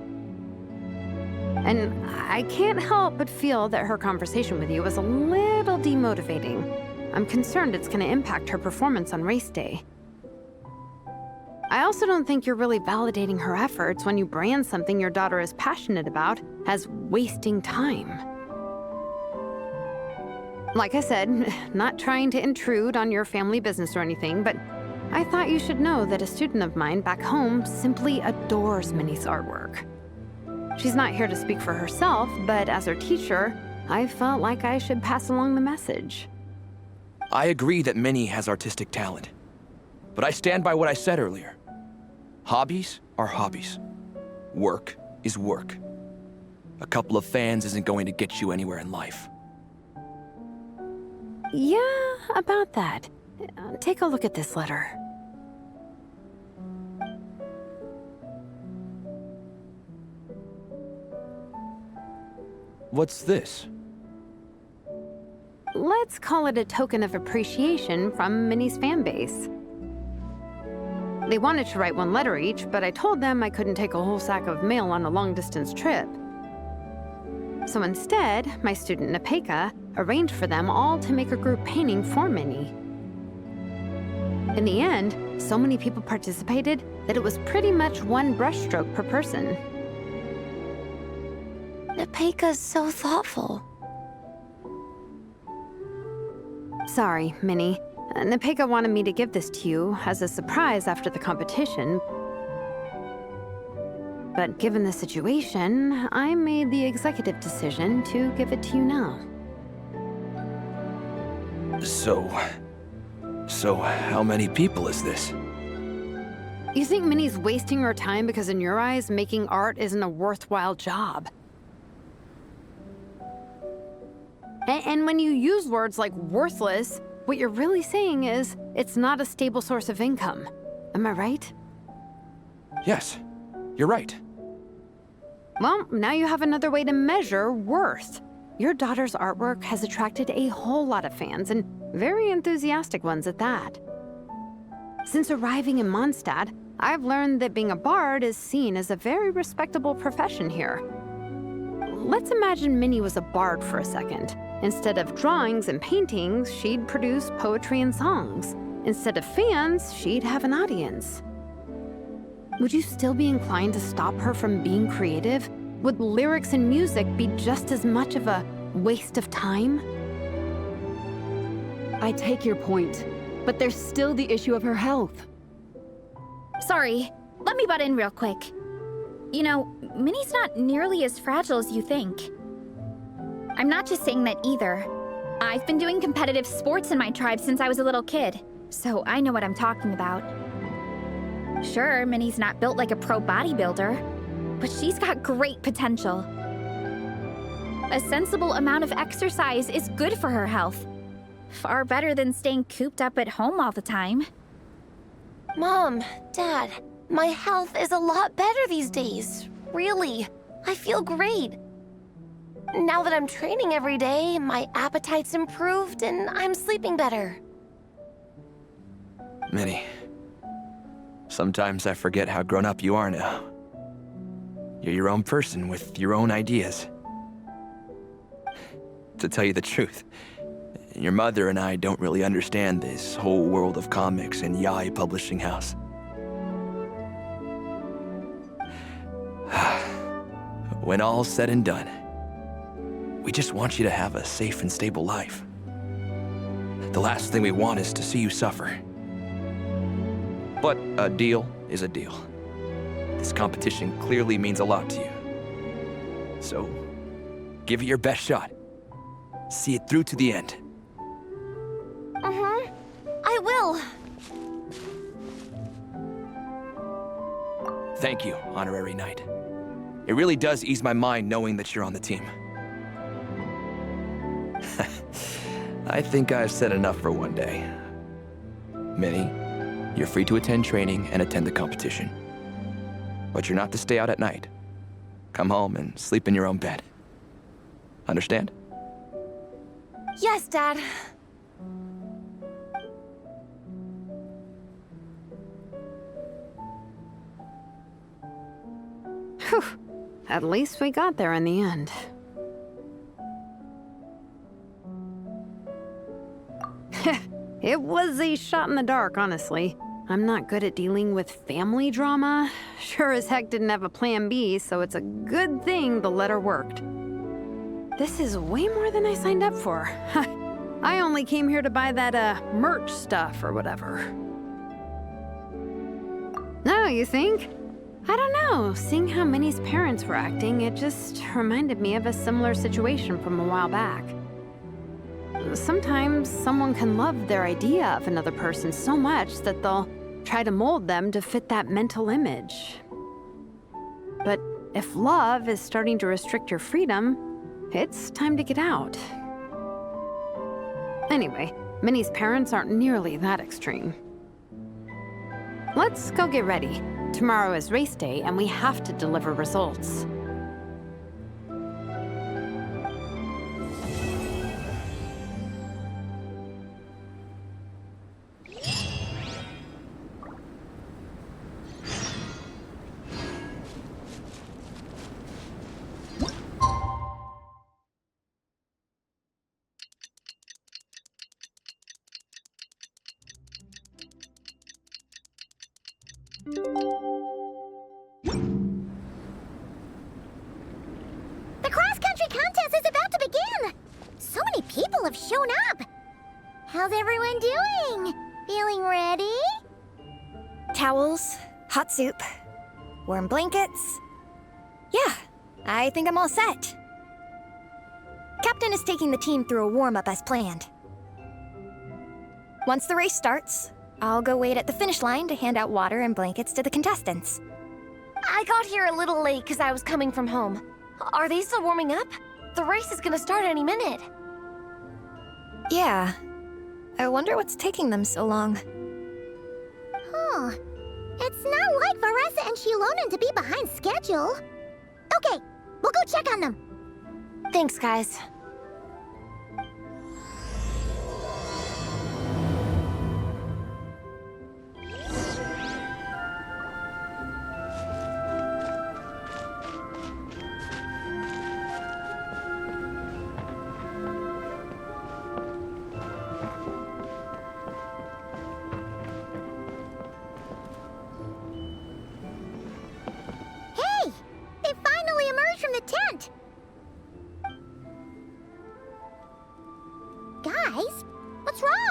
And I can't help but feel that her conversation with you was a little demotivating. I'm concerned it's going to impact her performance on race day. I also don't think you're really validating her efforts when you brand something your daughter is passionate about as wasting time. Like I said, not trying to intrude on your family business or anything, but I thought you should know that a student of mine back home simply adores Minnie's artwork. She's not here to speak for herself, but as her teacher, I felt like I should pass along the message. I agree that Minnie has artistic talent, but I stand by what I said earlier. Hobbies are hobbies. Work is work. A couple of fans isn't going to get you anywhere in life. Yeah, about that. Take a look at this letter. What's this? Let's call it a token of appreciation from Minnie's fan base. They wanted to write one letter each, but I told them I couldn't take a whole sack of mail on a long-distance trip. So instead, my student Nepeka arranged for them all to make a group painting for Minnie. In the end, so many people participated that it was pretty much one brushstroke per person. Nepeka's so thoughtful. Sorry, Minnie. Nepeka wanted me to give this to you as a surprise after the competition. But given the situation, I made the executive decision to give it to you now. So how many people is this? You think Minnie's wasting her time because in your eyes, making art isn't a worthwhile job? And when you use words like worthless, what you're really saying is it's not a stable source of income. Am I right? Yes, you're right. Well, now you have another way to measure worth. Your daughter's artwork has attracted a whole lot of fans, and very enthusiastic ones at that. Since arriving in Mondstadt, I've learned that being a bard is seen as a very respectable profession here. Let's imagine Minnie was a bard for a second. Instead of drawings and paintings, she'd produce poetry and songs. Instead of fans, she'd have an audience. Would you still be inclined to stop her from being creative? Would lyrics and music be just as much of a waste of time? I take your point, but there's still the issue of her health. Sorry, let me butt in real quick. You know, Minnie's not nearly as fragile as you think. I'm not just saying that either. I've been doing competitive sports in my tribe since I was a little kid, so I know what I'm talking about. Sure, Minnie's not built like a pro bodybuilder, but she's got great potential. A sensible amount of exercise is good for her health. Far better than staying cooped up at home all the time. Mom, Dad, my health is a lot better these days. Really, I feel great. Now that I'm training every day, my appetite's improved and I'm sleeping better. Minnie, sometimes I forget how grown up you are now. You're your own person with your own ideas. To tell you the truth, your mother and I don't really understand this whole world of comics and yaoi publishing house. When all's said and done, we just want you to have a safe and stable life. The last thing we want is to see you suffer. But a deal is a deal. This competition clearly means a lot to you. So, give it your best shot. See it through to the end. I will. Thank you, Honorary Knight. It really does ease my mind knowing that you're on the team. I think I've said enough for one day. Minnie, you're free to attend training and attend the competition. But you're not to stay out at night. Come home and sleep in your own bed. Understand? Yes, Dad. Whew. At least we got there in the end. It was a shot in the dark, honestly. I'm not good at dealing with family drama. Sure as heck didn't have a plan B, so it's a good thing the letter worked. This is way more than I signed up for. I only came here to buy that, merch stuff or whatever. No, you think? I don't know. Seeing how Minnie's parents were acting, it just reminded me of a similar situation from a while back. Sometimes someone can love their idea of another person so much that they'll try to mold them to fit that mental image. But if love is starting to restrict your freedom, it's time to get out. Anyway, Minnie's parents aren't nearly that extreme. Let's go get ready. Tomorrow is race day, and we have to deliver results. The cross-country contest is about to begin! So many people have shown up! How's everyone doing? Feeling ready? Towels, hot soup, warm blankets. Yeah, I think I'm all set. Captain is taking the team through a warm-up as planned. Once the race starts, I'll go wait at the finish line to hand out water and blankets to the contestants. I got here a little late because I was coming from home. Are they still warming up? The race is gonna start any minute. Yeah. I wonder what's taking them so long. Huh. It's not like VARESA and XILONEN to be behind schedule. Okay, we'll go check on them. Thanks, guys.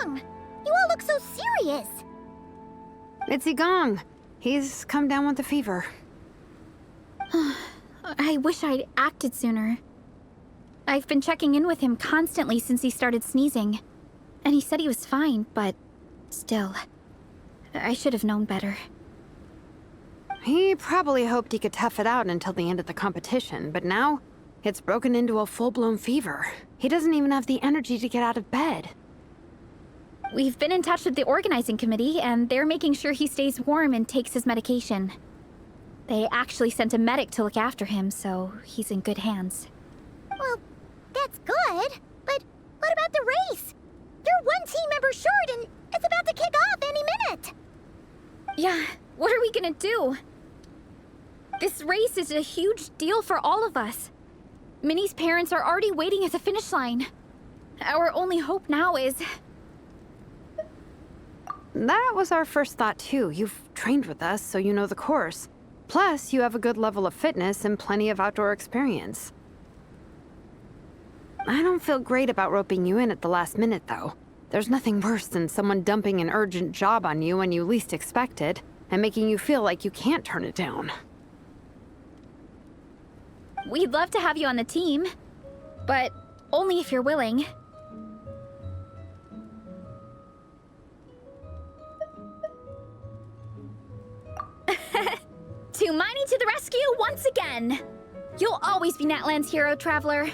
wrong? You all look so serious. It's Igong. He's come down with the fever. I wish I'd acted sooner. I've been checking in with him constantly since he started sneezing. And he said he was fine, but still, I should have known better. He probably hoped he could tough it out until the end of the competition, but now it's broken into a full-blown fever. He doesn't even have the energy to get out of bed. We've been in touch with the organizing committee, and they're making sure he stays warm and takes his medication. They actually sent a medic to look after him, so he's in good hands. Well, that's good, but what about the race? You're one team member short, and it's about to kick off any minute. Yeah, what are we gonna do? This race is a huge deal for all of us. Minnie's parents are already waiting at the finish line. Our only hope now is... That was our first thought too. You've trained with us, so you know the course. Plus, you have a good level of fitness and plenty of outdoor experience. I don't feel great about roping you in at the last minute, though. There's nothing worse than someone dumping an urgent job on you when you least expect it, and making you feel like you can't turn it down. We'd love to have you on the team, but only if you're willing. Tumaini to the rescue once again! You'll always be Natlan's hero, Traveler.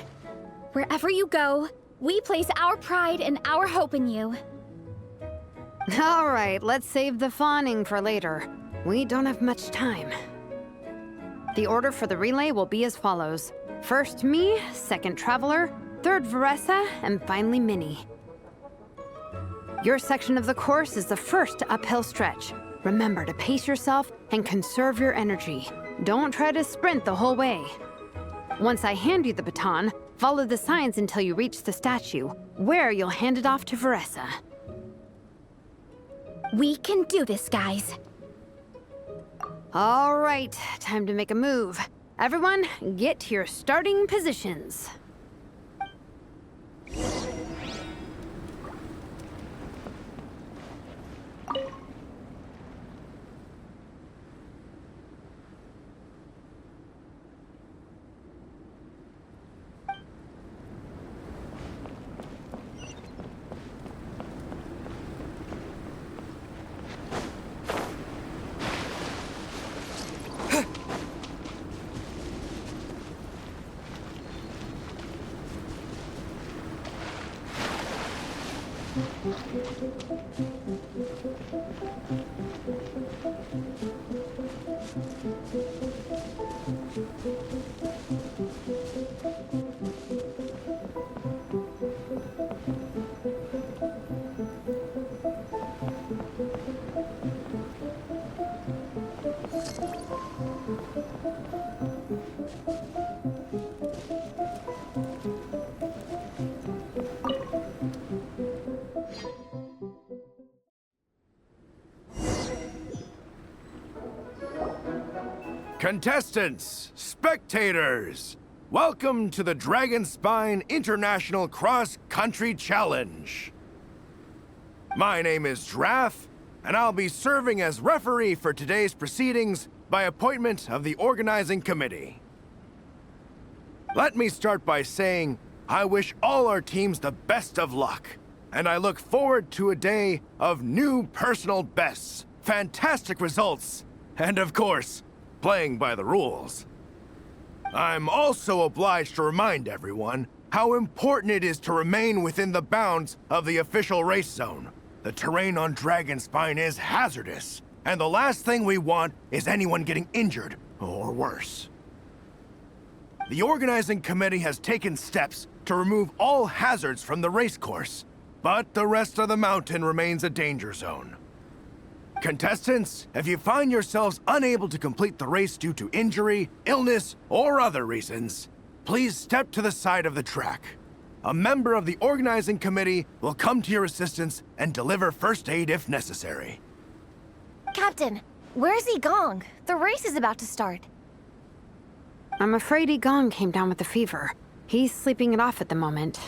Wherever you go, we place our pride and our hope in you. All right, let's save the fawning for later. We don't have much time. The order for the relay will be as follows. First me, second Traveler, third VARESA, and finally Minnie. Your section of the course is the first uphill stretch. Remember to pace yourself and conserve your energy. Don't try to sprint the whole way. Once I hand you the baton, follow the signs until you reach the statue, where you'll hand it off to VARESA. We can do this, guys. All right, time to make a move. Everyone, get to your starting positions. Contestants, spectators, welcome to the Dragonspine International Cross Country Challenge. My name is Draff, and I'll be serving as referee for today's proceedings by appointment of the organizing committee. Let me start by saying I wish all our teams the best of luck, and I look forward to a day of new personal bests, fantastic results, and of course, playing by the rules. I'm also obliged to remind everyone how important it is to remain within the bounds of the official race zone. The terrain on Dragonspine is hazardous, and the last thing we want is anyone getting injured, or worse. The organizing committee has taken steps to remove all hazards from the race course, but the rest of the mountain remains a danger zone. Contestants, if you find yourselves unable to complete the race due to injury, illness, or other reasons, please step to the side of the track. A member of the organizing committee will come to your assistance and deliver first aid if necessary. Captain, where's Igong? The race is about to start. I'm afraid Igong came down with the fever. He's sleeping it off at the moment.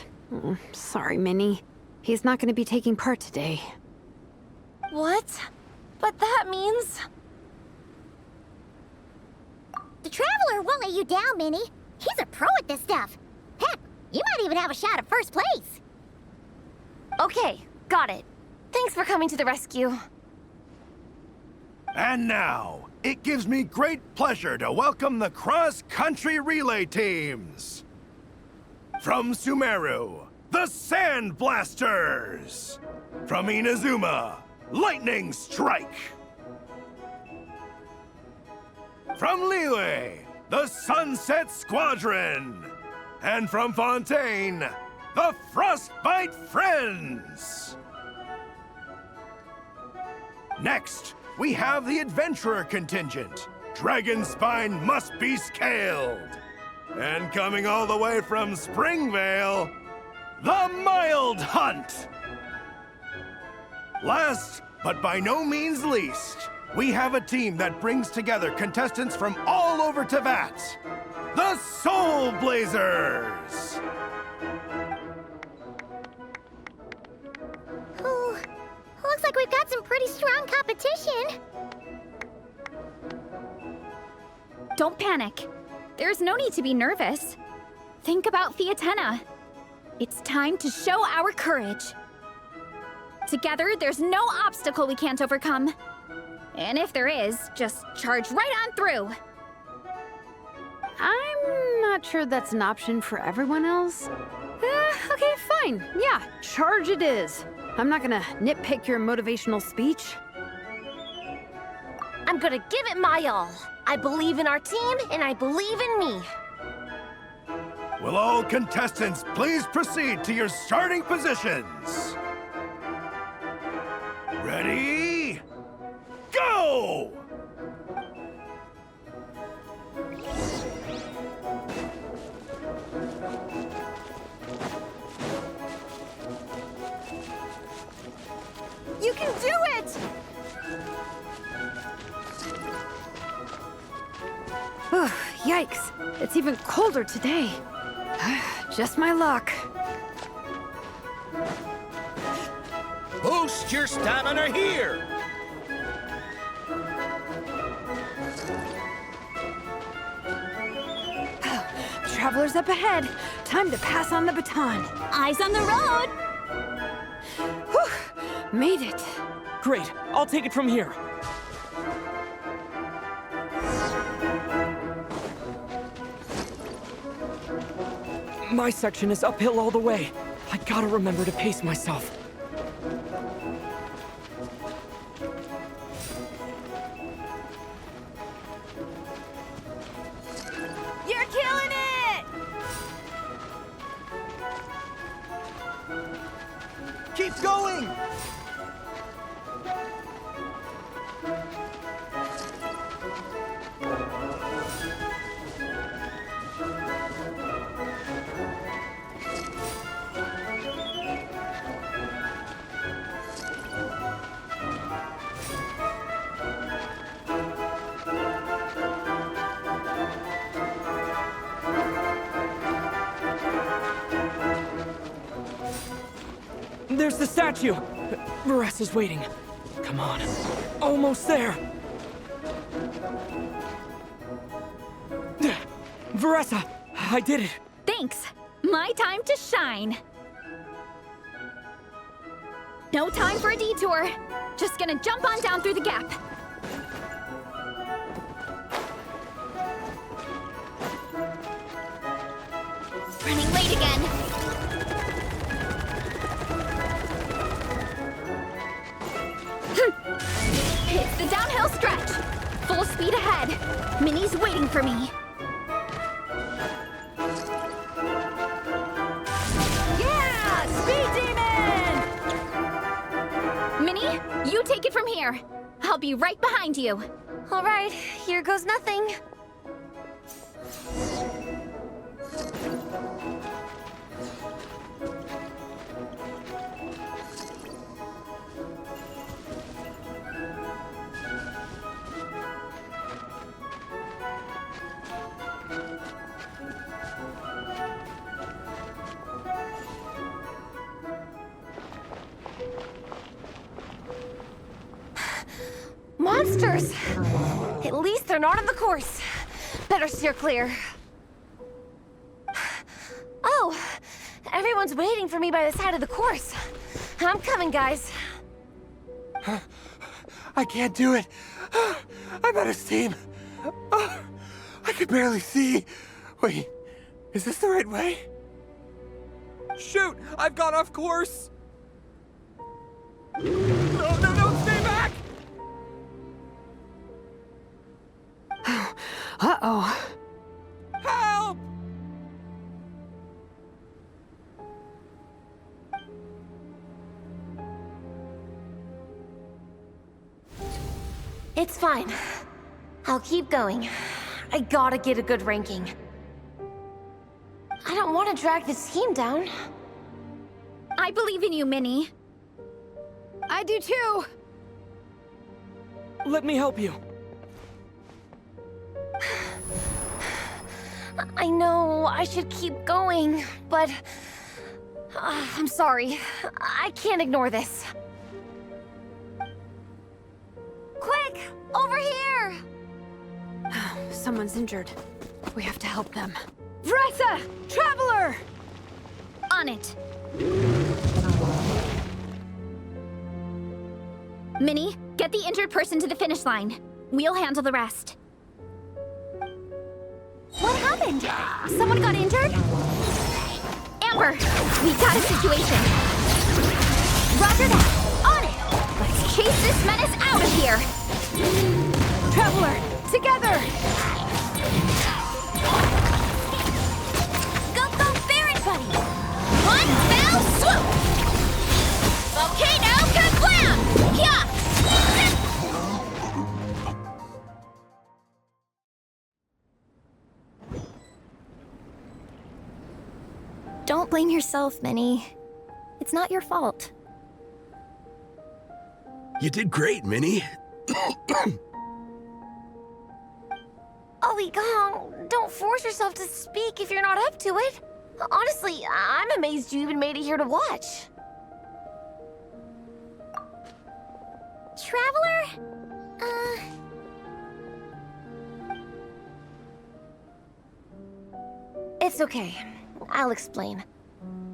Sorry, Minnie. He's not gonna be taking part today. What? But that means... The Traveler won't let you down, Minnie. He's a pro at this stuff. Heck, you might even have a shot at first place. Okay, got it. Thanks for coming to the rescue. And now, it gives me great pleasure to welcome the cross-country relay teams. From Sumeru, the Sand Blasters. From Inazuma, Lightning Strike. From Liyue, the Sunset Squadron. And from Fontaine, the Frostbite Friends. Next, we have the Adventurer contingent. Dragonspine must be scaled. And coming all the way from Springvale, the Mild Hunt. Last, but by no means least, we have a team that brings together contestants from all over Teyvat. The Soul Blazers! Ooh, looks like we've got some pretty strong competition. Don't panic. There's no need to be nervous. Think about Fietena. It's time to show our courage. Together, there's no obstacle we can't overcome. And if there is, just charge right on through. I'm not sure that's an option for everyone else. Okay, fine. Yeah, charge it is. I'm not gonna nitpick your motivational speech. I'm gonna give it my all. I believe in our team, and I believe in me. Will all contestants please proceed to your starting positions? Ready? Go! You can do it! Yikes, it's even colder today. Just my luck. Boost your stamina here! Travelers up ahead. Time to pass on the baton. Eyes on the road! Whew, made it. Great, I'll take it from here. My section is uphill all the way. I gotta remember to pace myself. You're killing it! Keep going! There's the statue! Varesa's waiting. Come on. Almost there! Varesa! I did it! Thanks! My time to shine! No time for a detour! Just gonna jump on down through the gap. Running late again! It's the downhill stretch! Full speed ahead! Minnie's waiting for me! Yeah! Speed Demon! Minnie, you take it from here. I'll be right behind you. All right, here goes nothing. monsters! At least they're not on the course. Better steer clear. Oh, everyone's waiting for me by the side of the course. I'm coming, guys. I can't do it. I'm out of steam. I can barely see. Wait, is this the right way? Shoot! I've gone off course! No, stay back! Uh-oh. Help! It's fine. I'll keep going. I gotta get a good ranking. I don't want to drag this team down. I believe in you, Minnie. I do too! Let me help you. I know I should keep going, but... I'm sorry. I can't ignore this. Quick! Over here! Someone's injured. We have to help them. VARESA! Traveler! On it. Minnie, get the injured person to the finish line. We'll handle the rest. What happened? Someone got injured? Amber, we got a situation. Roger that. On it. Let's chase this menace out of here. Traveler, together! Go, Baron Buddy. One fell swoop. Okay, now, good plan. Yeah. Don't blame yourself, Minnie. It's not your fault. You did great, Minnie. Ollie Gong, don't force yourself to speak if you're not up to it. Honestly, I'm amazed you even made it here to watch. Traveler? It's okay. I'll explain.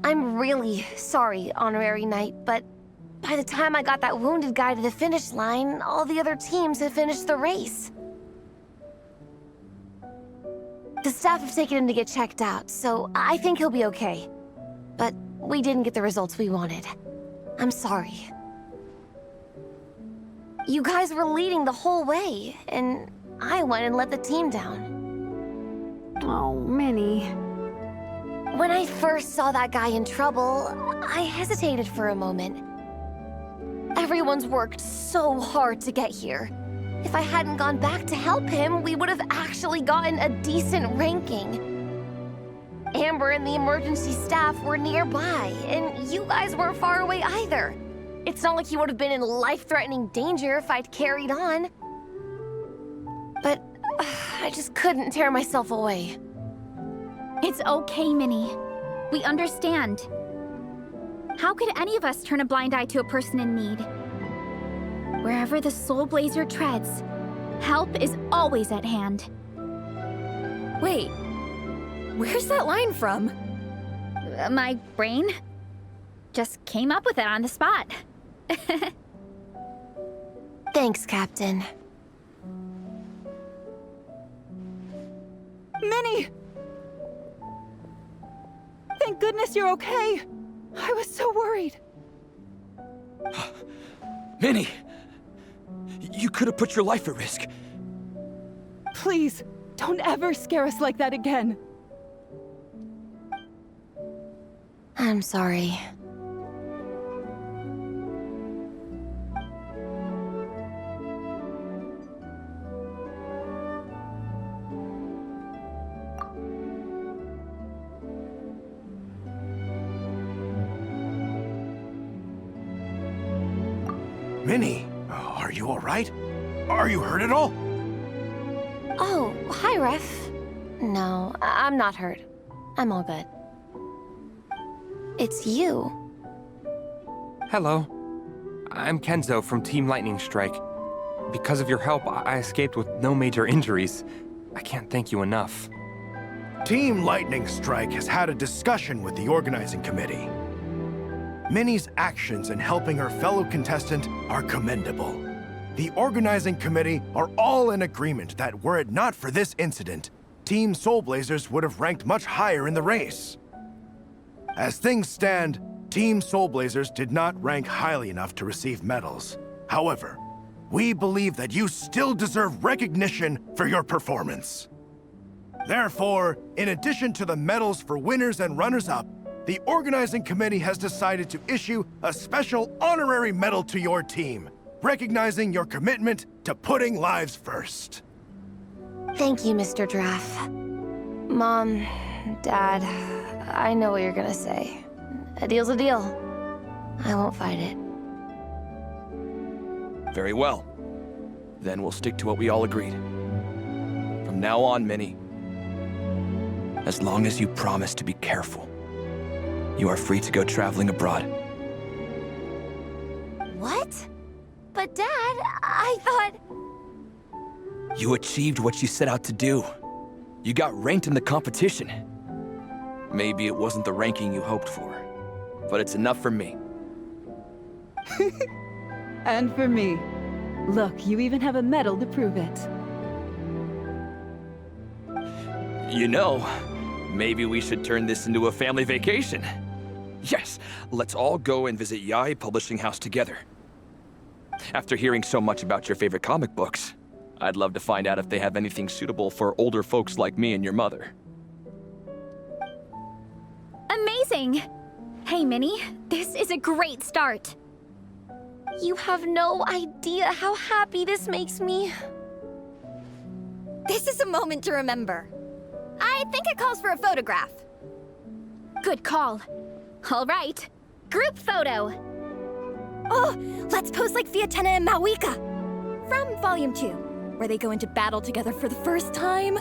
I'm really sorry, Honorary Knight, but by the time I got that wounded guy to the finish line, all the other teams had finished the race. The staff have taken him to get checked out, so I think he'll be okay. But we didn't get the results we wanted. I'm sorry. You guys were leading the whole way, and I went and let the team down. Oh, Minnie. When I first saw that guy in trouble, I hesitated for a moment. Everyone's worked so hard to get here. If I hadn't gone back to help him, we would have actually gotten a decent ranking. Amber and the emergency staff were nearby, and you guys weren't far away either. It's not like you would have been in life-threatening danger if I'd carried on. But I just couldn't tear myself away. It's okay, Minnie. We understand. How could any of us turn a blind eye to a person in need? Wherever the Soul Blazer treads, help is always at hand. Wait, where's that line from? My brain just came up with it on the spot. Thanks, Captain. Minnie! Thank goodness you're okay. I was so worried. Minnie! You could have put your life at risk. Please, don't ever scare us like that again. I'm sorry. Minnie, are you all right? Are you hurt at all? Oh, hi, Ref. No, I'm not hurt. I'm all good. It's you. Hello. I'm Kenzo from Team Lightning Strike. Because of your help, I escaped with no major injuries. I can't thank you enough. Team Lightning Strike has had a discussion with the organizing committee. Minnie's actions in helping her fellow contestant are commendable. The organizing committee are all in agreement that were it not for this incident, Team Soul Blazers would have ranked much higher in the race. As things stand, Team Soul Blazers did not rank highly enough to receive medals. However, we believe that you still deserve recognition for your performance. Therefore, in addition to the medals for winners and runners-up, the organizing committee has decided to issue a special honorary medal to your team, recognizing your commitment to putting lives first. Thank you, Mr. Draff. Mom, Dad, I know what you're gonna say. A deal's a deal. I won't fight it. Very well. Then we'll stick to what we all agreed. From now on, Minnie, as long as you promise to be careful, you are free to go traveling abroad. What? But Dad, I thought... You achieved what you set out to do. You got ranked in the competition. Maybe it wasn't the ranking you hoped for, but it's enough for me. And for me. Look, you even have a medal to prove it. You know, maybe we should turn this into a family vacation. Yes, let's all go and visit Yae Publishing House together. After hearing so much about your favorite comic books, I'd love to find out if they have anything suitable for older folks like me and your mother. Amazing! Hey, Minnie, this is a great start. You have no idea how happy this makes me. This is a moment to remember. I think it calls for a photograph. Good call. All right, group photo. Oh, let's pose like Fietena and Mawika from Volume 2, where they go into battle together for the first time.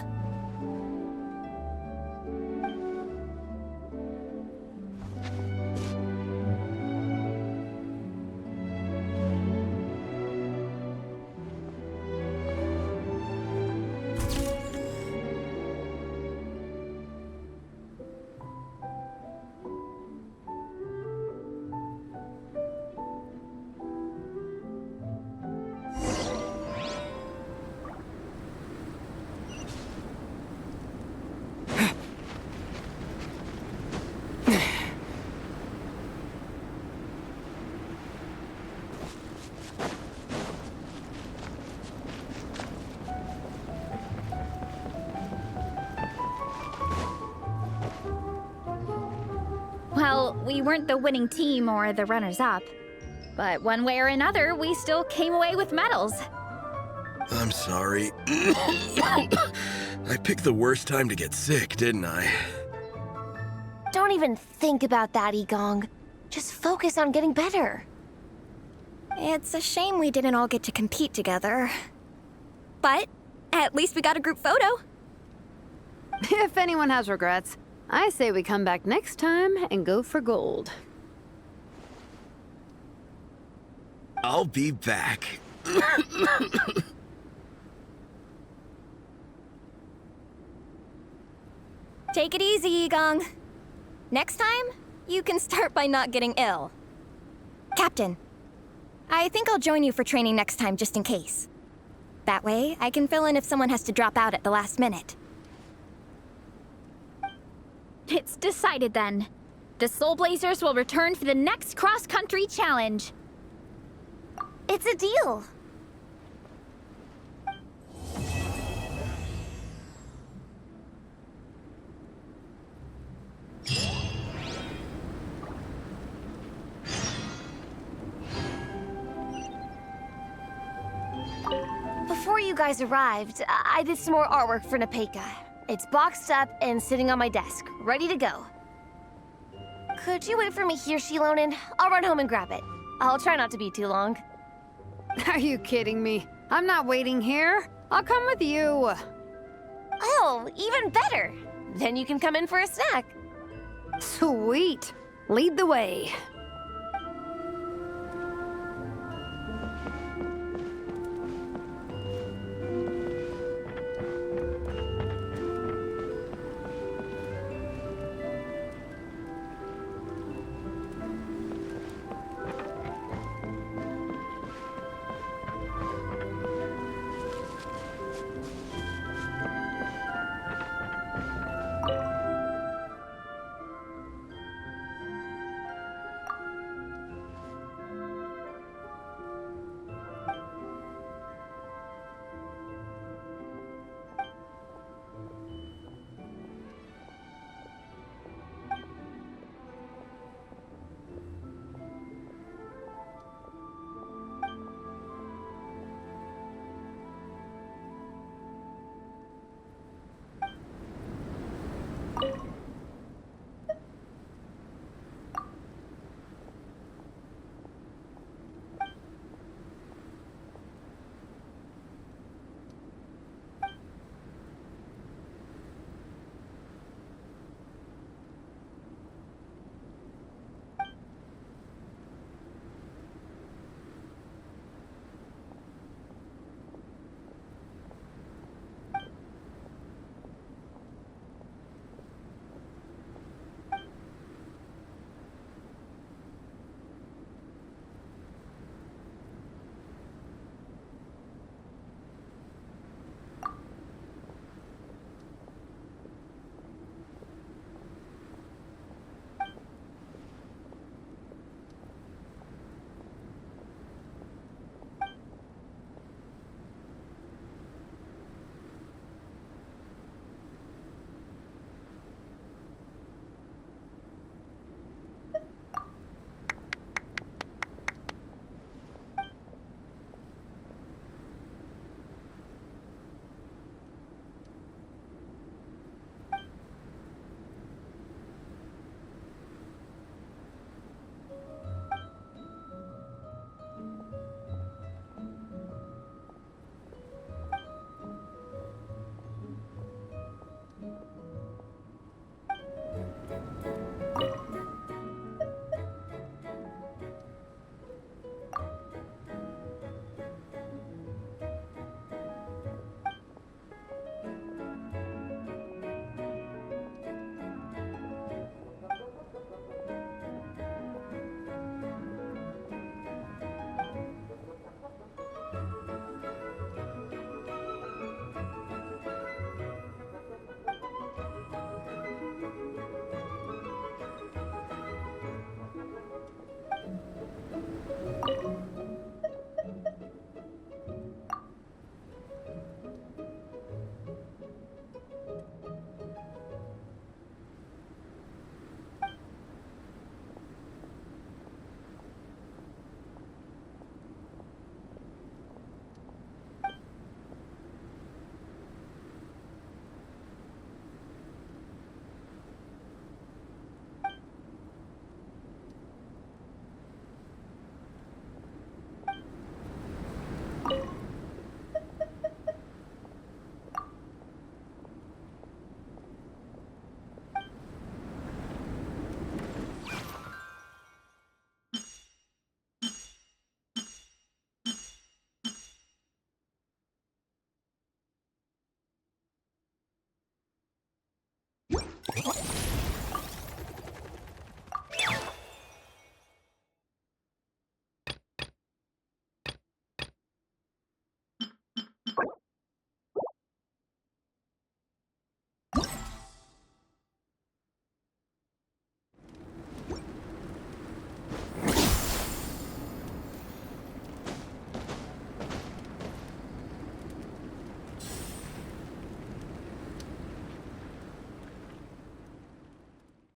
Well, we weren't the winning team or the runners-up. But one way or another, we still came away with medals. I'm sorry. I picked the worst time to get sick, didn't I? Don't even think about that, Igong. Just focus on getting better. It's a shame we didn't all get to compete together. But at least we got a group photo. If anyone has regrets, I say we come back next time and go for gold. I'll be back. Take it easy, Igong. Next time, you can start by not getting ill. Captain, I think I'll join you for training next time just in case. That way, I can fill in if someone has to drop out at the last minute. It's decided then. The Soul Blazers will return for the next cross-country challenge. It's a deal. Before you guys arrived, I did some more artwork for Nepeka. It's boxed up and sitting on my desk, ready to go. Could you wait for me here, XILONEN? I'll run home and grab it. I'll try not to be too long. Are you kidding me? I'm not waiting here. I'll come with you. Oh, even better. Then you can come in for a snack. Sweet. Lead the way.